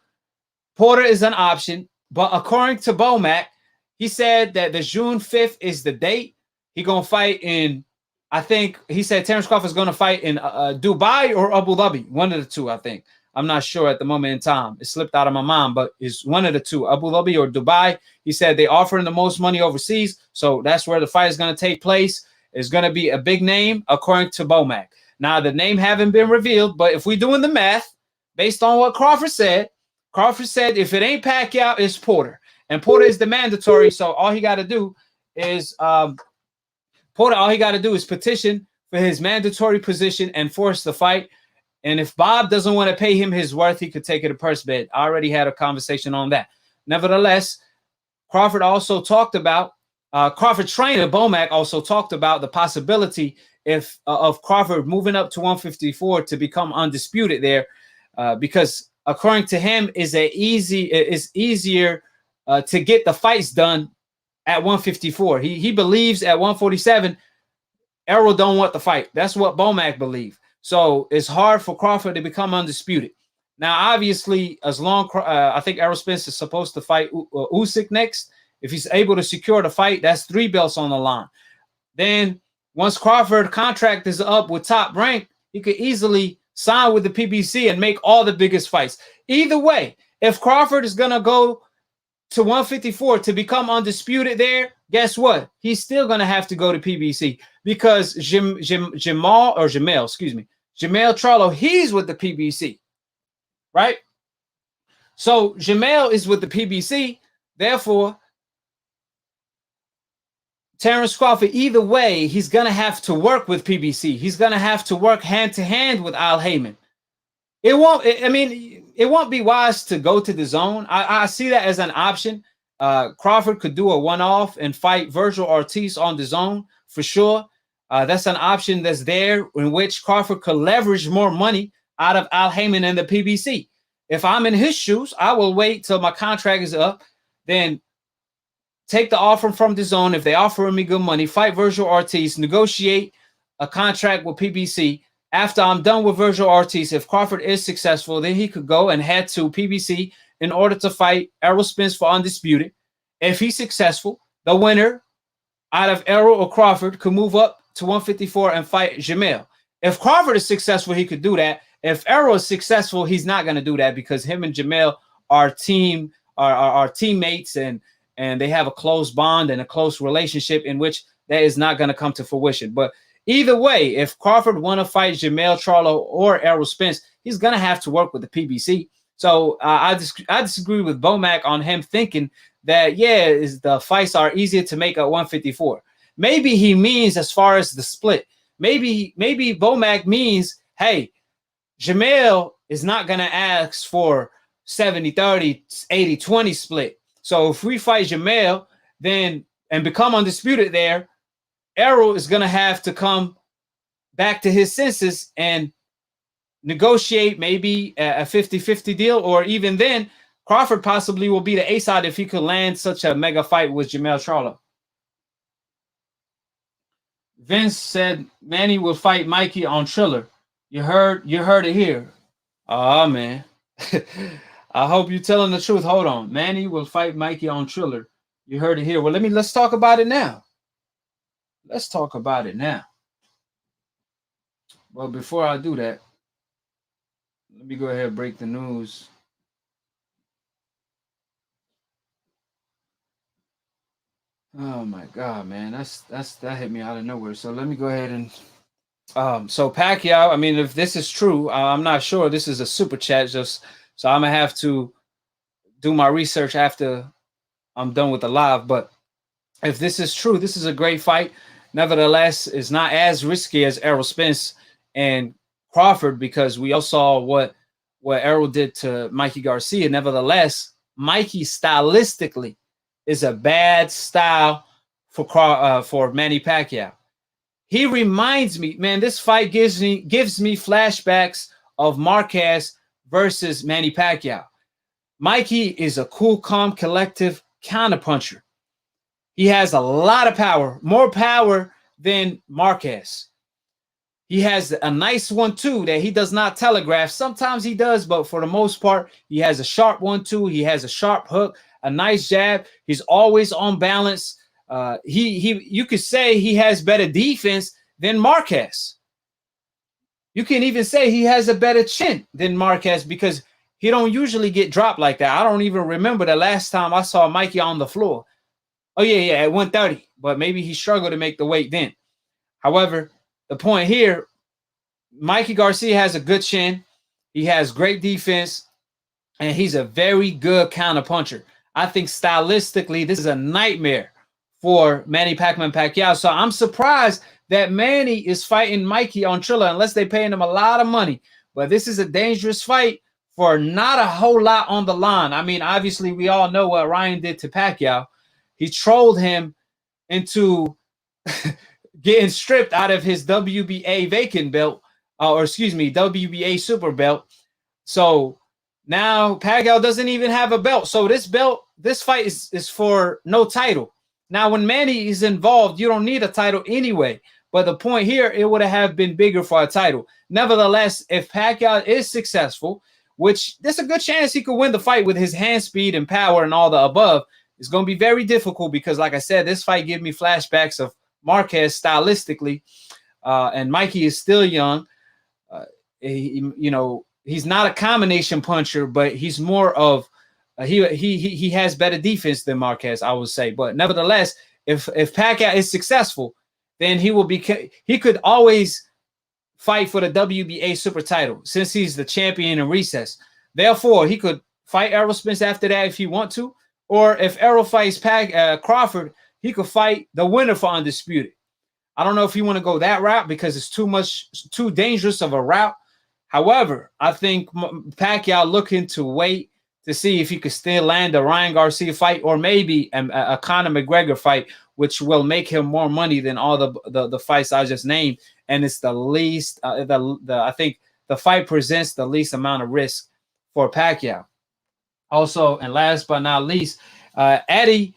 Porter is an option. But according to Bomac, he said that the June 5th is the date. He going to fight in, I think he said Terrence Crawford is going to fight in Dubai or Abu Dhabi. One of the two, I think. I'm not sure at the moment in time. It slipped out of my mind, but it's one of the two, Abu Dhabi or Dubai. He said they offering the most money overseas, so that's where the fight is going to take place. It's going to be a big name, according to Bomac. Now, the name haven't been revealed, but if we're doing the math, based on what Crawford said if it ain't Pacquiao, it's Porter. And Porter is the mandatory, so all he got to do is Porter, all he got to do is petition for his mandatory position and force the fight. And if Bob doesn't want to pay him his worth, he could take it a purse bid. I already had a conversation on that. Nevertheless, Crawford also talked about, Crawford trainer Bomac also talked about the possibility of Crawford moving up to 154 to become undisputed there, because according to him, it's easier to get the fights done at 154. He believes at 147, Errol don't want the fight. That's what Bomac believes. So it's hard for Crawford to become undisputed. Now, obviously, as long I think Errol Spence is supposed to fight Usyk next. If he's able to secure the fight, that's 3 belts on the line. Then once Crawford contract is up with Top Rank, he could easily sign with the PBC and make all the biggest fights. Either way, if Crawford is going to go to 154 to become undisputed there, guess what? He's still going to have to go to PBC because Jamel Charlo, he's with the PBC, right? So Jamel is with the PBC. Therefore, Terrence Crawford, either way, he's going to have to work with PBC. He's going to have to work hand-to-hand with Al Heyman. It won't be wise to go to the zone. I see that as an option. Crawford could do a one-off and fight Virgil Ortiz on the zone for sure. That's an option that's there in which Crawford could leverage more money out of Al Heyman and the PBC. If I'm in his shoes, I will wait till my contract is up, then take the offer from the zone. If they offer me good money, fight Virgil Ortiz, negotiate a contract with PBC. After I'm done with Virgil Ortiz, if Crawford is successful, then he could go and head to PBC in order to fight Errol Spence for undisputed. If he's successful, the winner out of Errol or Crawford could move up to 154 and fight Jamel. If Crawford is successful, he could do that. If Errol is successful, he's not going to do that because him and Jamel are teammates and they have a close bond and a close relationship in which that is not going to come to fruition. But either way, if Crawford want to fight Jamel Charlo or Errol Spence, he's going to have to work with the PBC. So I disagree with Bomac on him thinking that, the fights are easier to make at 154. Maybe he means as far as the split. Maybe Bomac means, hey, Jamel is not going to ask for 70-30, 80-20 split. So if we fight Jamel then and become undisputed there, Errol is going to have to come back to his senses and negotiate maybe a 50-50 deal, or even then, Crawford possibly will be the A side if he could land such a mega fight with Jamel Charlo. Vince said Manny will fight Mikey on Triller. You heard it here. Oh man. I hope you're telling the truth. Hold on. Manny will fight Mikey on Triller. You heard it here. Well, let's talk about it now. Let's talk about it now. Well, before I do that, let me go ahead and break the news. Oh my God, man. That hit me out of nowhere. So let me go ahead and So Pacquiao, I mean, if this is true, I'm not sure. This is a super chat, just so I'm gonna have to do my research after I'm done with the live. But if this is true, this is a great fight. Nevertheless, it's not as risky as Errol Spence and Crawford because we all saw what Errol did to Mikey Garcia. Nevertheless, Mikey stylistically is a bad style for Manny Pacquiao. He reminds me, man, this fight gives me flashbacks of Marquez versus Manny Pacquiao. Mikey is a cool, calm, collective counterpuncher. He has a lot of power, more power than Marquez. He has a nice 1-2 that he does not telegraph. Sometimes he does, but for the most part, he has a sharp 1-2. He has a sharp hook, a nice jab. He's always on balance. You could say he has better defense than Marquez. You can even say he has a better chin than Marquez because he don't usually get dropped like that. I don't even remember the last time I saw Mikey on the floor. Oh, yeah, at 130, but maybe he struggled to make the weight then. However, the point here, Mikey Garcia has a good chin. He has great defense, and he's a very good counterpuncher. I think stylistically, this is a nightmare for Manny Pacquiao. So I'm surprised that Manny is fighting Mikey on Triller unless they're paying him a lot of money. But this is a dangerous fight for not a whole lot on the line. I mean, obviously, we all know what Ryan did to Pacquiao. He trolled him into getting stripped out of his WBA vacant belt, WBA super belt. So now Pacquiao doesn't even have a belt. So this fight is for no title. Now, when Manny is involved, you don't need a title anyway. But the point here, it would have been bigger for a title. Nevertheless, if Pacquiao is successful, which there's a good chance he could win the fight with his hand speed and power and all the above, it's going to be very difficult because, like I said, this fight gave me flashbacks of Marquez stylistically, and Mikey is still young. He's not a combination puncher, but he's more of he has better defense than Marquez, I would say. But nevertheless, if Pacquiao is successful, then he could always fight for the WBA super title since he's the champion in recess. Therefore, he could fight Errol Spence after that if he want to. Or if Errol fights Crawford, he could fight the winner for undisputed. I don't know if you want to go that route because it's too dangerous of a route. However, I think Pacquiao looking to wait to see if he could still land a Ryan Garcia fight or maybe a Conor McGregor fight, which will make him more money than all the fights I just named. And it's the least. I think the fight presents the least amount of risk for Pacquiao. Also, and last but not least, Eddie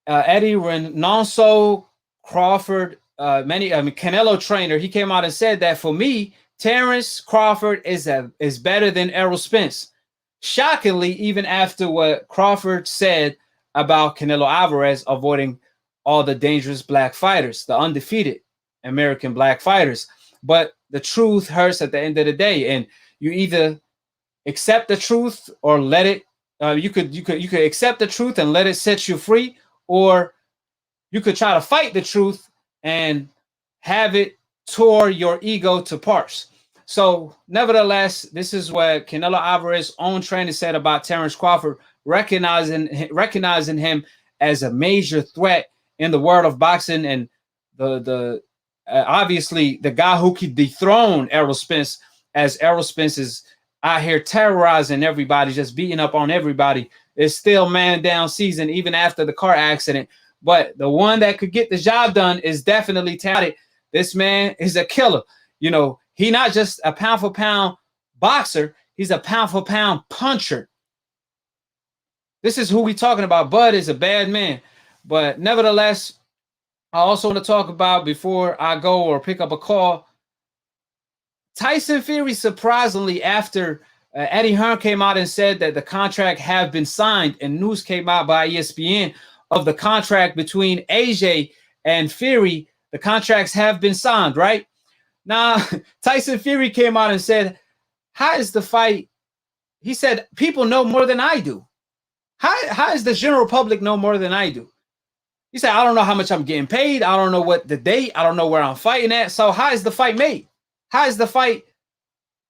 Reynoso Crawford, Canelo trainer, he came out and said that for me, Terence Crawford is better than Errol Spence. Shockingly, even after what Crawford said about Canelo Alvarez avoiding all the dangerous black fighters, the undefeated American black fighters. But the truth hurts at the end of the day, and you either accept the truth or let it. You could accept the truth and let it set you free, or you could try to fight the truth and have it tore your ego to parts. So, nevertheless, this is what Canelo Alvarez's own trainer said about Terence Crawford, recognizing him as a major threat in the world of boxing, and the obviously the guy who could dethrone Errol Spence, as Errol Spence is out here terrorizing everybody, just beating up on everybody. It's still man down season even after the car accident. But the one that could get the job done is definitely talented. This man is a killer. You know, he's not just a pound for pound boxer. He's a pound for pound puncher. This is who we're talking about. Bud is a bad man. But nevertheless, I also want to talk about, before I go or pick up a call, Tyson Fury, surprisingly, after Eddie Hearn came out and said that the contract have been signed, and news came out by ESPN of the contract between AJ and Fury, the contracts have been signed, right? Now, Tyson Fury came out and said, how is the fight? He said, people know more than I do. How is the general public know more than I do? He said, I don't know how much I'm getting paid. I don't know what the date. I don't know where I'm fighting at. So how is the fight made? How is the fight?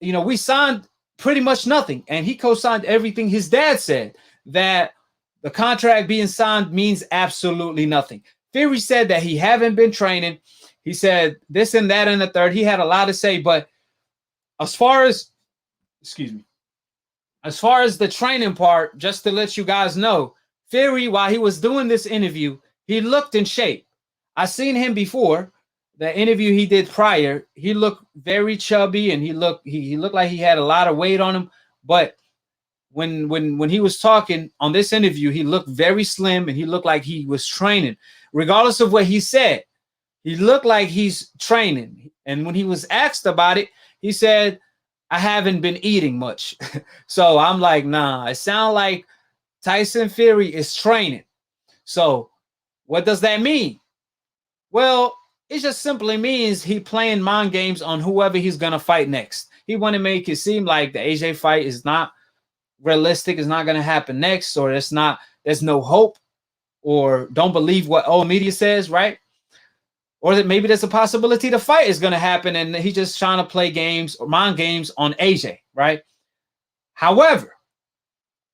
You know, we signed pretty much nothing. And he co-signed everything his dad said, that the contract being signed means absolutely nothing. Fury said that he haven't been training. He said this and that and the third. He had a lot to say. But as far as, excuse me, as far as the training part, just to let you guys know, Fury, while he was doing this interview, he looked in shape. I seen him before. The interview he did prior, he looked very chubby and he looked like he had a lot of weight on him. But when he was talking on this interview, he looked very slim and he looked like he was training. Regardless of what he said, he looked like he's training. And when he was asked about it, he said, I haven't been eating much. So I'm like, nah, it sounds like Tyson Fury is training. So what does that mean? Well, it just simply means he playing mind games on whoever he's going to fight next. He want to make it seem like the AJ fight is not realistic, it's not going to happen next, or there's no hope, or don't believe what old media says, right? Or that maybe there's a possibility the fight is going to happen and he's just trying to play games or mind games on AJ, right? However,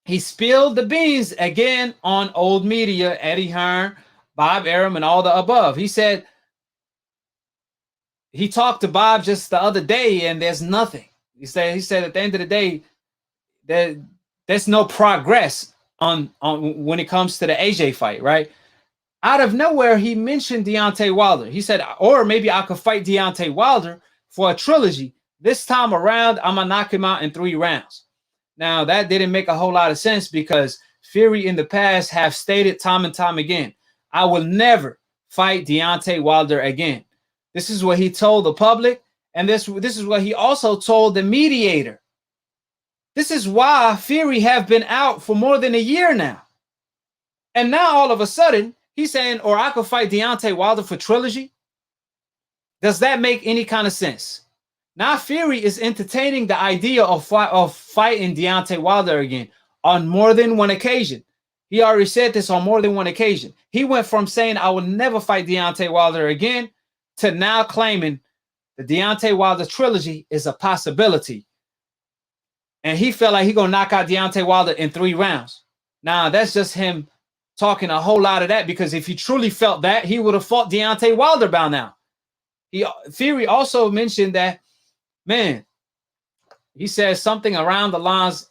he spilled the beans again on old media, Eddie Hearn, Bob Arum, and all the above. He said he talked to Bob just the other day and there's nothing. He said at the end of the day, there's no progress on when it comes to the AJ fight, right? Out of nowhere, he mentioned Deontay Wilder. He said, or maybe I could fight Deontay Wilder for a trilogy. This time around, I'm going to knock him out in 3 rounds. Now, that didn't make a whole lot of sense because Fury in the past have stated time and time again, I will never fight Deontay Wilder again. This is what he told the public, and this is what he also told the mediator. This is why Fury have been out for more than a year now. And now all of a sudden, he's saying, or I could fight Deontay Wilder for trilogy. Does that make any kind of sense? Now Fury is entertaining the idea of fighting Deontay Wilder again on more than one occasion. He already said this on more than one occasion. He went from saying, I will never fight Deontay Wilder again, to now claiming the Deontay Wilder trilogy is a possibility. And he felt like he going to knock out Deontay Wilder in 3 rounds. Now, that's just him talking a whole lot of that, because if he truly felt that, he would have fought Deontay Wilder by now. Fury also mentioned that, man, he says something around the lines.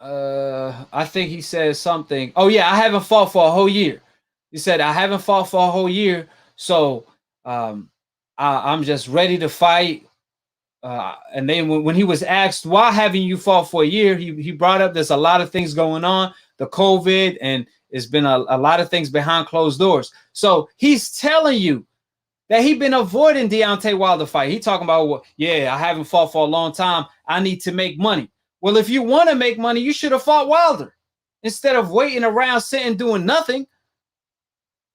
I think he says something. Oh, yeah, I haven't fought for a whole year. He said, I haven't fought for a whole year, so I'm just ready to fight. And then when he was asked, why haven't you fought for a year? He brought up there's a lot of things going on, the COVID, and it's been a lot of things behind closed doors. So he's telling you that he's been avoiding Deontay Wilder fight. He talking about, well, yeah, I haven't fought for a long time. I need to make money. Well, if you want to make money, you should have fought Wilder instead of waiting around sitting doing nothing.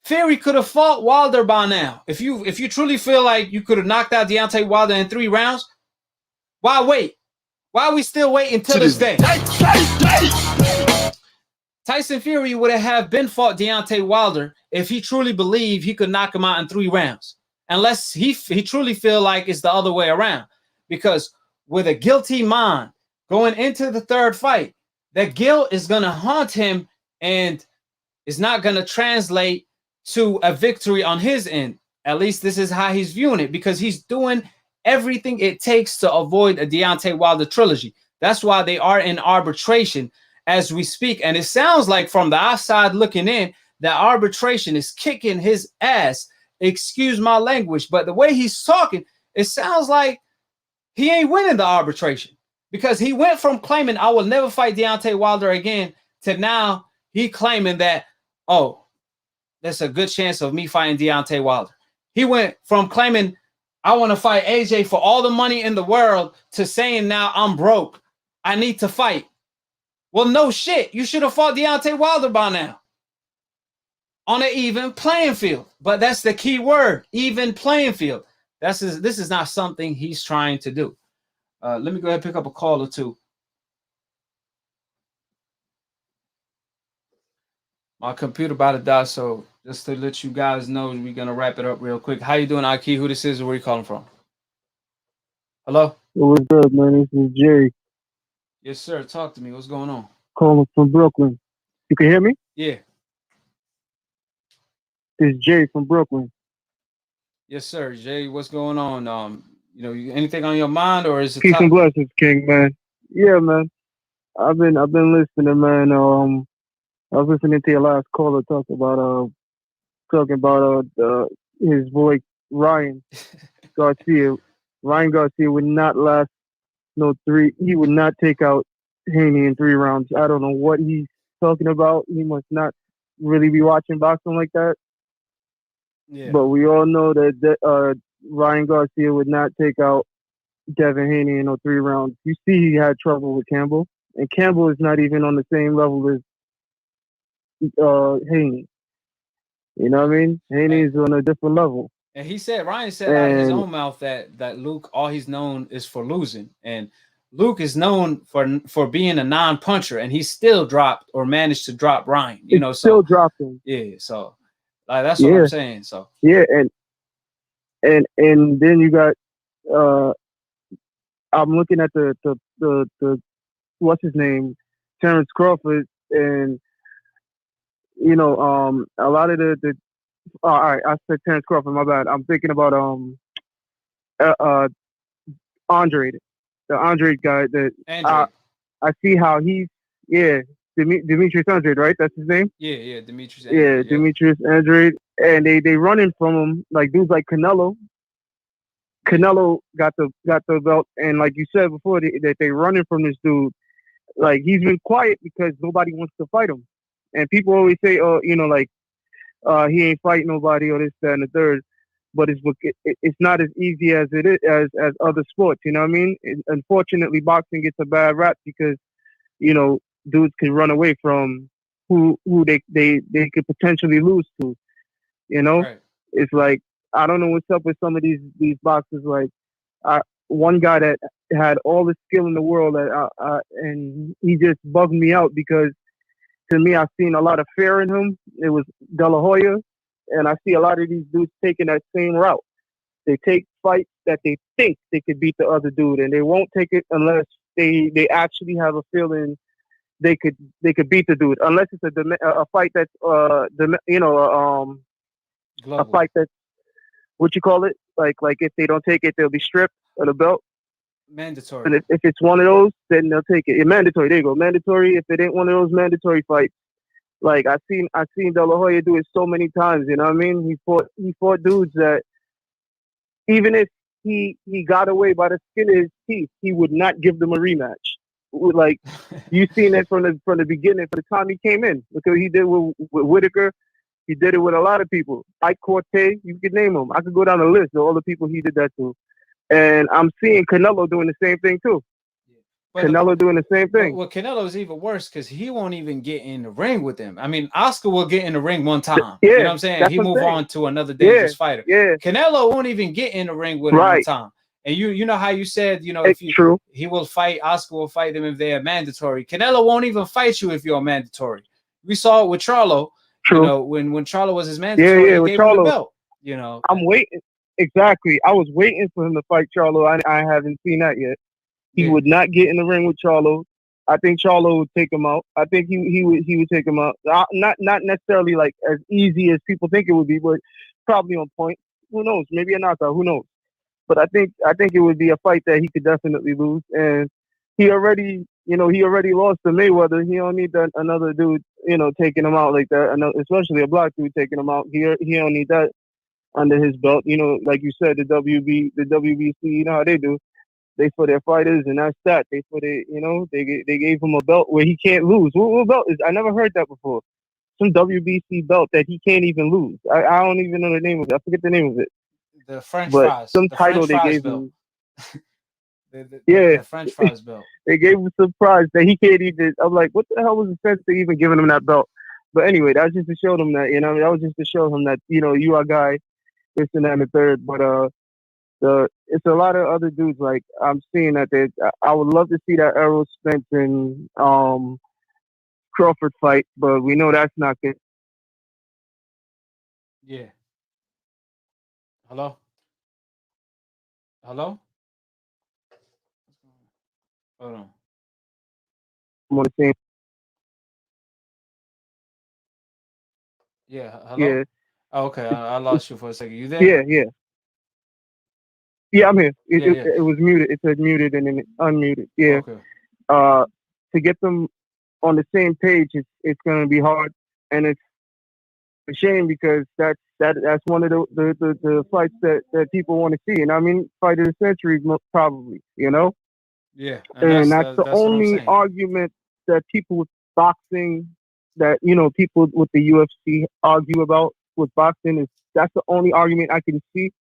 Fury could have fought Wilder by now. If you truly feel like you could have knocked out Deontay Wilder in 3 rounds, why wait? Why are we still waiting till this day? Tyson Fury would have been fought Deontay Wilder if he truly believed he could knock him out in 3 rounds. Unless he truly feel like it's the other way around. Because with a guilty mind going into the 3rd fight, that guilt is going to haunt him and is not going to translate to a victory on his end. At least this is how he's viewing it, because he's doing everything it takes to avoid a Deontay Wilder trilogy. That's why they are in arbitration as we speak. And it sounds like from the outside looking in, that arbitration is kicking his ass. Excuse my language, but the way he's talking, it sounds like he ain't winning the arbitration, because he went from claiming I will never fight Deontay Wilder again to now he claiming that, oh, there's a good chance of me fighting Deontay Wilder. He went from claiming I want to fight AJ for all the money in the world to saying now I'm broke. I need to fight. Well, no shit. You should have fought Deontay Wilder by now on an even playing field. But that's the key word, even playing field. This is not something he's trying to do. Let me go ahead and pick up a call or two. My computer about to die, so just to let you guys know, we're gonna wrap it up real quick. How you doing, AKHi? Who this is, and where you calling from? Hello? What's up, man? This is Jerry Yes, sir. Talk to me. What's going on? calling from Brooklyn. You can hear me? Yeah. This is Jerry from Brooklyn. Yes, sir. Jay, what's going on? Anything on your mind, or is it Peace and top? blessings, King, man. Yeah, man. I've been listening, man. I was listening to your last caller talking about his boy Ryan Garcia. Ryan Garcia would not last no three. He would not take out Haney in 3 rounds. I don't know what he's talking about. He must not really be watching boxing like that. Yeah. But we all know that Ryan Garcia would not take out Devin Haney in no 3 rounds. You see, he had trouble with Campbell, and Campbell is not even on the same level as Haney. You know what I mean? Haney And, is on a different level. and Ryan said out of his And own mouth that Luke, all he's known is for losing, and Luke is known for being a non-puncher, and he still dropped or managed to drop Ryan. it's still So dropping. yeah, so like that's what I'm Yeah, saying. So yeah, and then you got. Uh, I'm looking at the what's his name, Terrence Crawford, and a lot of the all right, I said Terrence Crawford. My bad. I'm thinking about uh, uh Andre, the Andre guy that I Andre, I see how he's yeah Demetrius Andrade, right? That's his name. yeah, Demetrius Yeah, Andre, yep. Demetrius Andrade, and they running from him like dudes like Canelo. Canelo got the belt, and like you said before, that they running from this dude. Like he's been quiet because nobody wants to fight him, and people always say, oh, like he ain't fighting nobody or this, that, and the third. But it's not as easy as it is as other sports. You know what I mean? Unfortunately, boxing gets a bad rap because dudes can run away from who they could potentially lose to. You know, Right. it's like I don't know what's up with some of these boxers. Like one guy that had all the skill in the world, and he just bugged me out because to me I've seen a lot of fear in him. It was De La Hoya, and I see a lot of these dudes taking that same route. They take fights that they think they could beat the other dude, and they won't take it unless they actually have a feeling they could beat the dude. Unless it's a fight that's a Global, fight that's what you call it, like if they don't take it, they'll be stripped of the belt. mandatory. And if it's one of those, then they'll take it. Yeah, mandatory. There you go. Mandatory. If it ain't one of those mandatory fights, like I seen De La Hoya do it so many times. You know what I mean? He fought dudes that even if he got away by the skin of his teeth, he would not give them a rematch. Like you seen it from the beginning, from the time he came in, because he did with Whitaker. He did it with a lot of people. Ike Cortez, you could name them. I could go down the list of all the people he did that to. And I'm seeing Canelo doing the same thing too. But Canelo doing the same thing. well, Canelo is even worse because he won't even get in the ring with them. I mean, Oscar will get in the ring one time. You know Yeah, what I'm saying? that's He what I'm move saying. on to another Yeah, dangerous fighter. yeah, Canelo won't even get in the ring with him one right. time. And you know how you said, It's true. he will fight, Oscar will fight them if they are mandatory. Canelo won't even fight you if you're mandatory. We saw it with Charlo. True. When Charlo was his Yeah, mandatory, yeah. he With gave him the Charlo, belt. I'm waiting. Exactly. I was waiting for him to fight Charlo. I haven't seen that yet. He Yeah. would not get in the ring with Charlo. I think Charlo would take him out. I think he would take him out. Not necessarily like as easy as people think it would be, but probably on point. Who knows? Maybe a knockout. Who knows? But I think it would be a fight that he could definitely lose. And he already lost to Mayweather. He don't need another dude taking him out like that. Especially a black dude taking him out. He don't need that under his belt. Like you said, the WBC. You know how they do. They for their fighters, and that's that. They for they gave him a belt where he can't lose. What belt is? I never heard that before. Some WBC belt that he can't even lose. I don't even know the name of it. I forget the name of it. The French But fries, some the title French they fries gave belt, him. Yeah, the French fries belt. they gave him some prize that he can't even. I'm like, what the hell was the sense of even giving him that belt? But anyway, that's just to show them that that was just to show him that you are a guy, this and that and the third. But it's a lot of other dudes like I'm seeing that I would love to see that Errol Spence and Crawford fight, but we know that's not Yeah. Hello? Hello? Hold on. I'm on the same. Yeah. Hello? Yeah, Oh, okay. I lost you for a second. You there? yeah. I'm here. Yeah, yeah. It was muted. It said muted and then it unmuted. Yeah. Okay. To get them on the same page, it's gonna be hard, and it's a shame because that's one of the fights that people want to see, and I mean, fight of the century probably, you know. Yeah. And And that's the that's what I'm only saying. argument that people with boxing, that people with the UFC argue about with boxing, is that's the only argument I can see.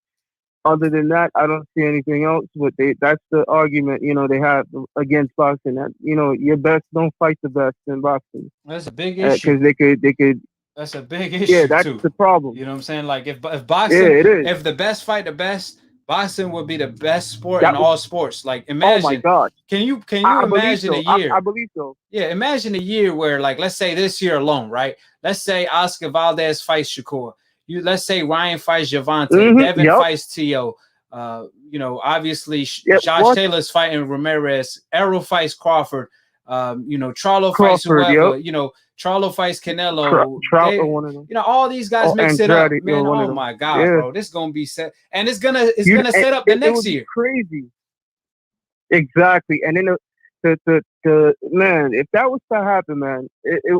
Other than that, I don't see anything else. But that's the argument they have against boxing. That your best don't fight the best in boxing, That's a big issue. because they could. That's a big Yeah, issue that's too. the problem. You know what I'm saying? Like if Yeah, boxing, it is. if the best fight the best, boxing would be the best sport in That was. all sports. Like Oh my imagine, God. can you I believe imagine a so. year? I believe so. Yeah, imagine a year where, like, let's say this year alone, right? Let's say Oscar Valdez fights Shakur. Let's say Ryan fights Javante, Devin Yep. fights Tio. Obviously Yep. Josh What? Taylor's fighting Ramirez. Errol fights Crawford. Charlo fights Crawford. whoever. Yep. Charlo fights Canelo. Trout or one of them. All these guys Oh, mix it up, Andrade. man. One of Oh them. my God, Yeah. bro, this gonna be set, and it's gonna set up the It next would be year. crazy. Exactly. And then the man, if that was to happen, man,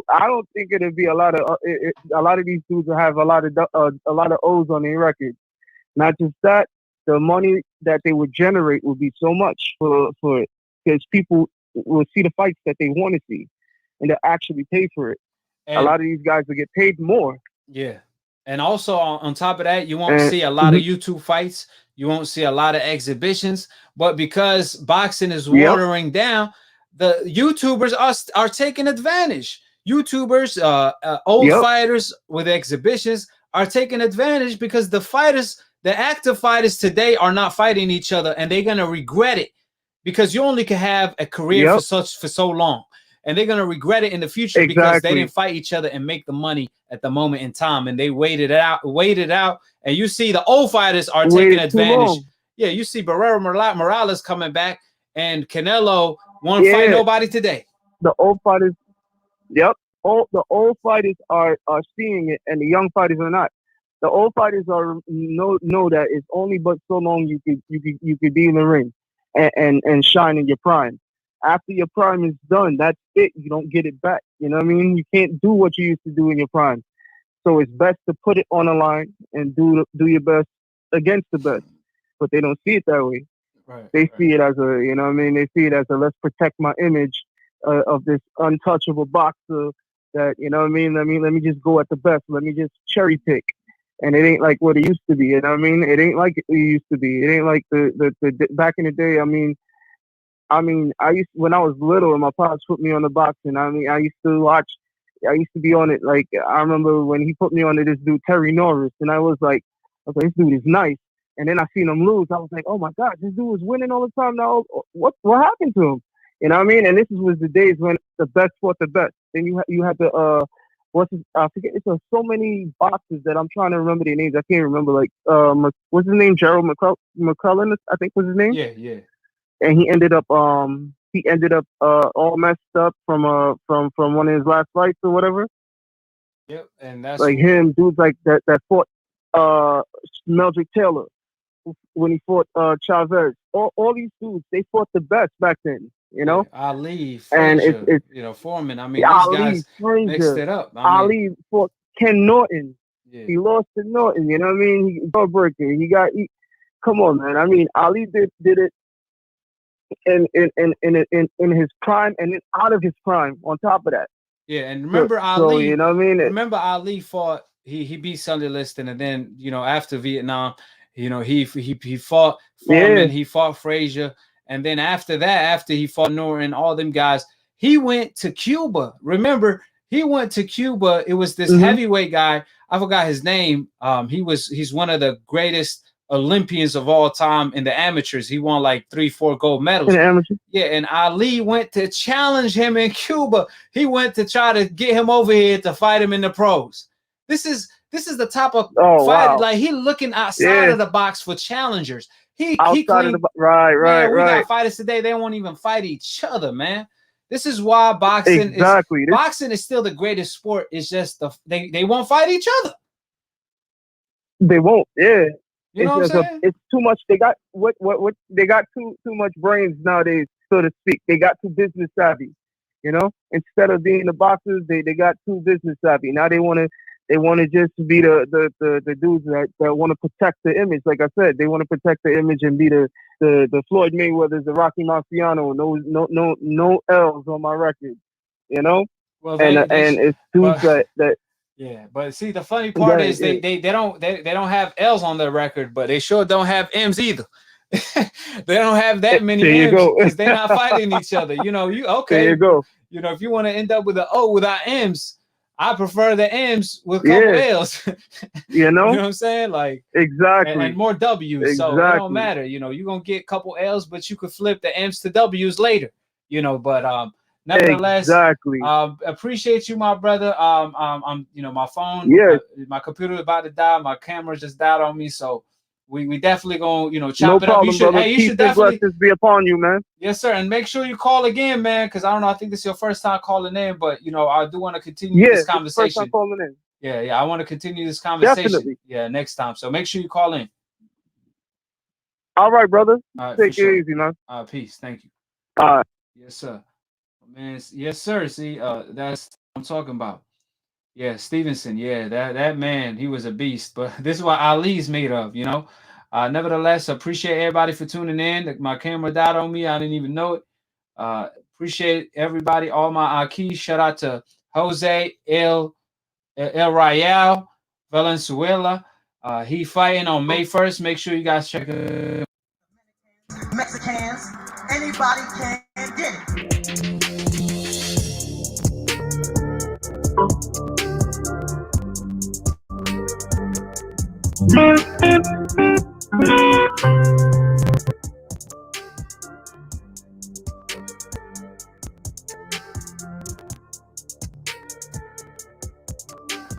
I don't think it'd be a lot of a lot of these dudes will have a lot of O's on their record. Not just that, the money that they would generate would be so much for it, because people will see the fights that they want to see, and they'll actually pay for it. A And lot of these guys will get paid more. yeah. And also on top of that, you won't And see a lot of YouTube fights. You won't see a lot of exhibitions. But because boxing is yep, watering down, the YouTubers are taking advantage. YouTubers, old yep, fighters with exhibitions are taking advantage because the active fighters today are not fighting each other, and they're gonna regret it because you only can have a career for yep, so long. And they're gonna regret it in the future because they exactly. didn't fight each other and make the money at the moment in time, and they waited out. And you see the old fighters are taking Waited too advantage. long. Yeah, you see Barrero Morales coming back, and Canelo won't fight Yeah, nobody today. the old fighters. Yep, the old fighters are seeing it, and the young fighters are not. The old fighters are know that it's only but so long you could be in the ring and shine in your prime. After your prime is done, that's it. You don't get it back. You know what I mean? You can't do what you used to do in your prime. So it's best to put it on the line and do your best against the best. But they don't see it that way. Right. They see it as they see it as a let's protect my image of this untouchable boxer that, let me just go at the best. Let me just cherry pick. And it ain't like what it used to be. You know what I mean? It ain't like it used to be. It ain't like the back in the day. I used when I was little and my pops put me on the boxing. I used to watch. I used to be on it. Like I remember when he put me on to this dude Terry Norris, and I was like, this dude is nice. And then I seen him lose. I was like, oh my God, this dude was winning all the time. Now what happened to him? You know what I mean? And this was the days when the best fought the best. Then you had to I forget. It's so many boxers that I'm trying to remember their names. I can't remember. Like what's his name? Gerald McCullough, I think was his name. Yeah, yeah. And he ended up all messed up from one of his last fights or whatever. Yep, and that's like him, dudes like that fought Meldrick Taylor when he fought Chavez. All these dudes, they fought the best back then, you know. Yeah, Ali, and Frazier, it's Foreman. I mean, Ali, these guys Frazier, mixed it up. Ali fought Ken Norton. Yeah. He lost to Norton. You know what I mean? He jawbreaker. Come on, man. I mean, Ali did it in his prime and then out of his prime. On top of that. Yeah, and remember Ali. So you know what I mean? Remember Ali fought. He beat Sonny Liston, and then after Vietnam, he fought Foreman. Yeah. He fought Frazier, and then after that, after he fought Norton, all them guys, he went to Cuba. Remember, he went to Cuba. It was this heavyweight guy. I forgot his name. He's one of the greatest Olympians of all time in the amateurs. He won like 3-4 gold medals. Yeah, and Ali went to challenge him in Cuba. He went to try to get him over here to fight him in the pros. This is This is the type of Oh, fight. wow. Like he looking outside Yeah. of the box for challengers. He Outside of the right, man, we right. got fighters today. They won't even fight each other, man. This is why Exactly. boxing is still the greatest sport. It's just they won't fight each other. They won't. Yeah. You know what I'm saying? It's too much. They got what they got too much brains nowadays, so to speak. They got too business savvy. You know, instead of being the boxers, they got too business savvy. Now they want to just be the dudes that want to protect the image. Like I said, they want to protect the image and be the Floyd Mayweathers, the Rocky Marciano. No L's on my record. You know, Well, and it's dudes that. Yeah, but see, the funny part is they don't have L's on their record, but they sure don't have M's either. They don't have that many M's because they're not fighting each other. You know, There you go. You know, if you want to end up with an O without M's, I prefer the M's with a couple L's. You know what I'm saying? Like exactly, and more W's. So it don't matter. You know, you're gonna get a couple L's, but you could flip the M's to W's later. You know, but nevertheless, appreciate you, my brother. I'm you know, my phone, my computer is about to die. My camera just died on me, so we definitely gonna, you know, chop it up. You should, hey, you should definitely be upon you, man. Yes, sir, and make sure you call again, man, because I don't know. I think this is your first time calling in, but you know, I do want to continue this conversation. First time calling in. Yeah, I want to continue this conversation. Definitely. Yeah, next time. So make sure you call in. All right, brother. All right, take it easy, man. Peace. Thank you. All right. Yes, sir. Man, yes, sir. See, that's what I'm talking about. Yeah, Stevenson. Yeah, that man, he was a beast. But this is what Ali's made of, you know. Nevertheless, appreciate everybody for tuning in. My camera died on me. I didn't even know it. Appreciate everybody, all my AKHi. Shout out to Jose El Rayo Valenzuela. He fighting on May 1st. Make sure you guys check it. Mexicans, anybody can get it.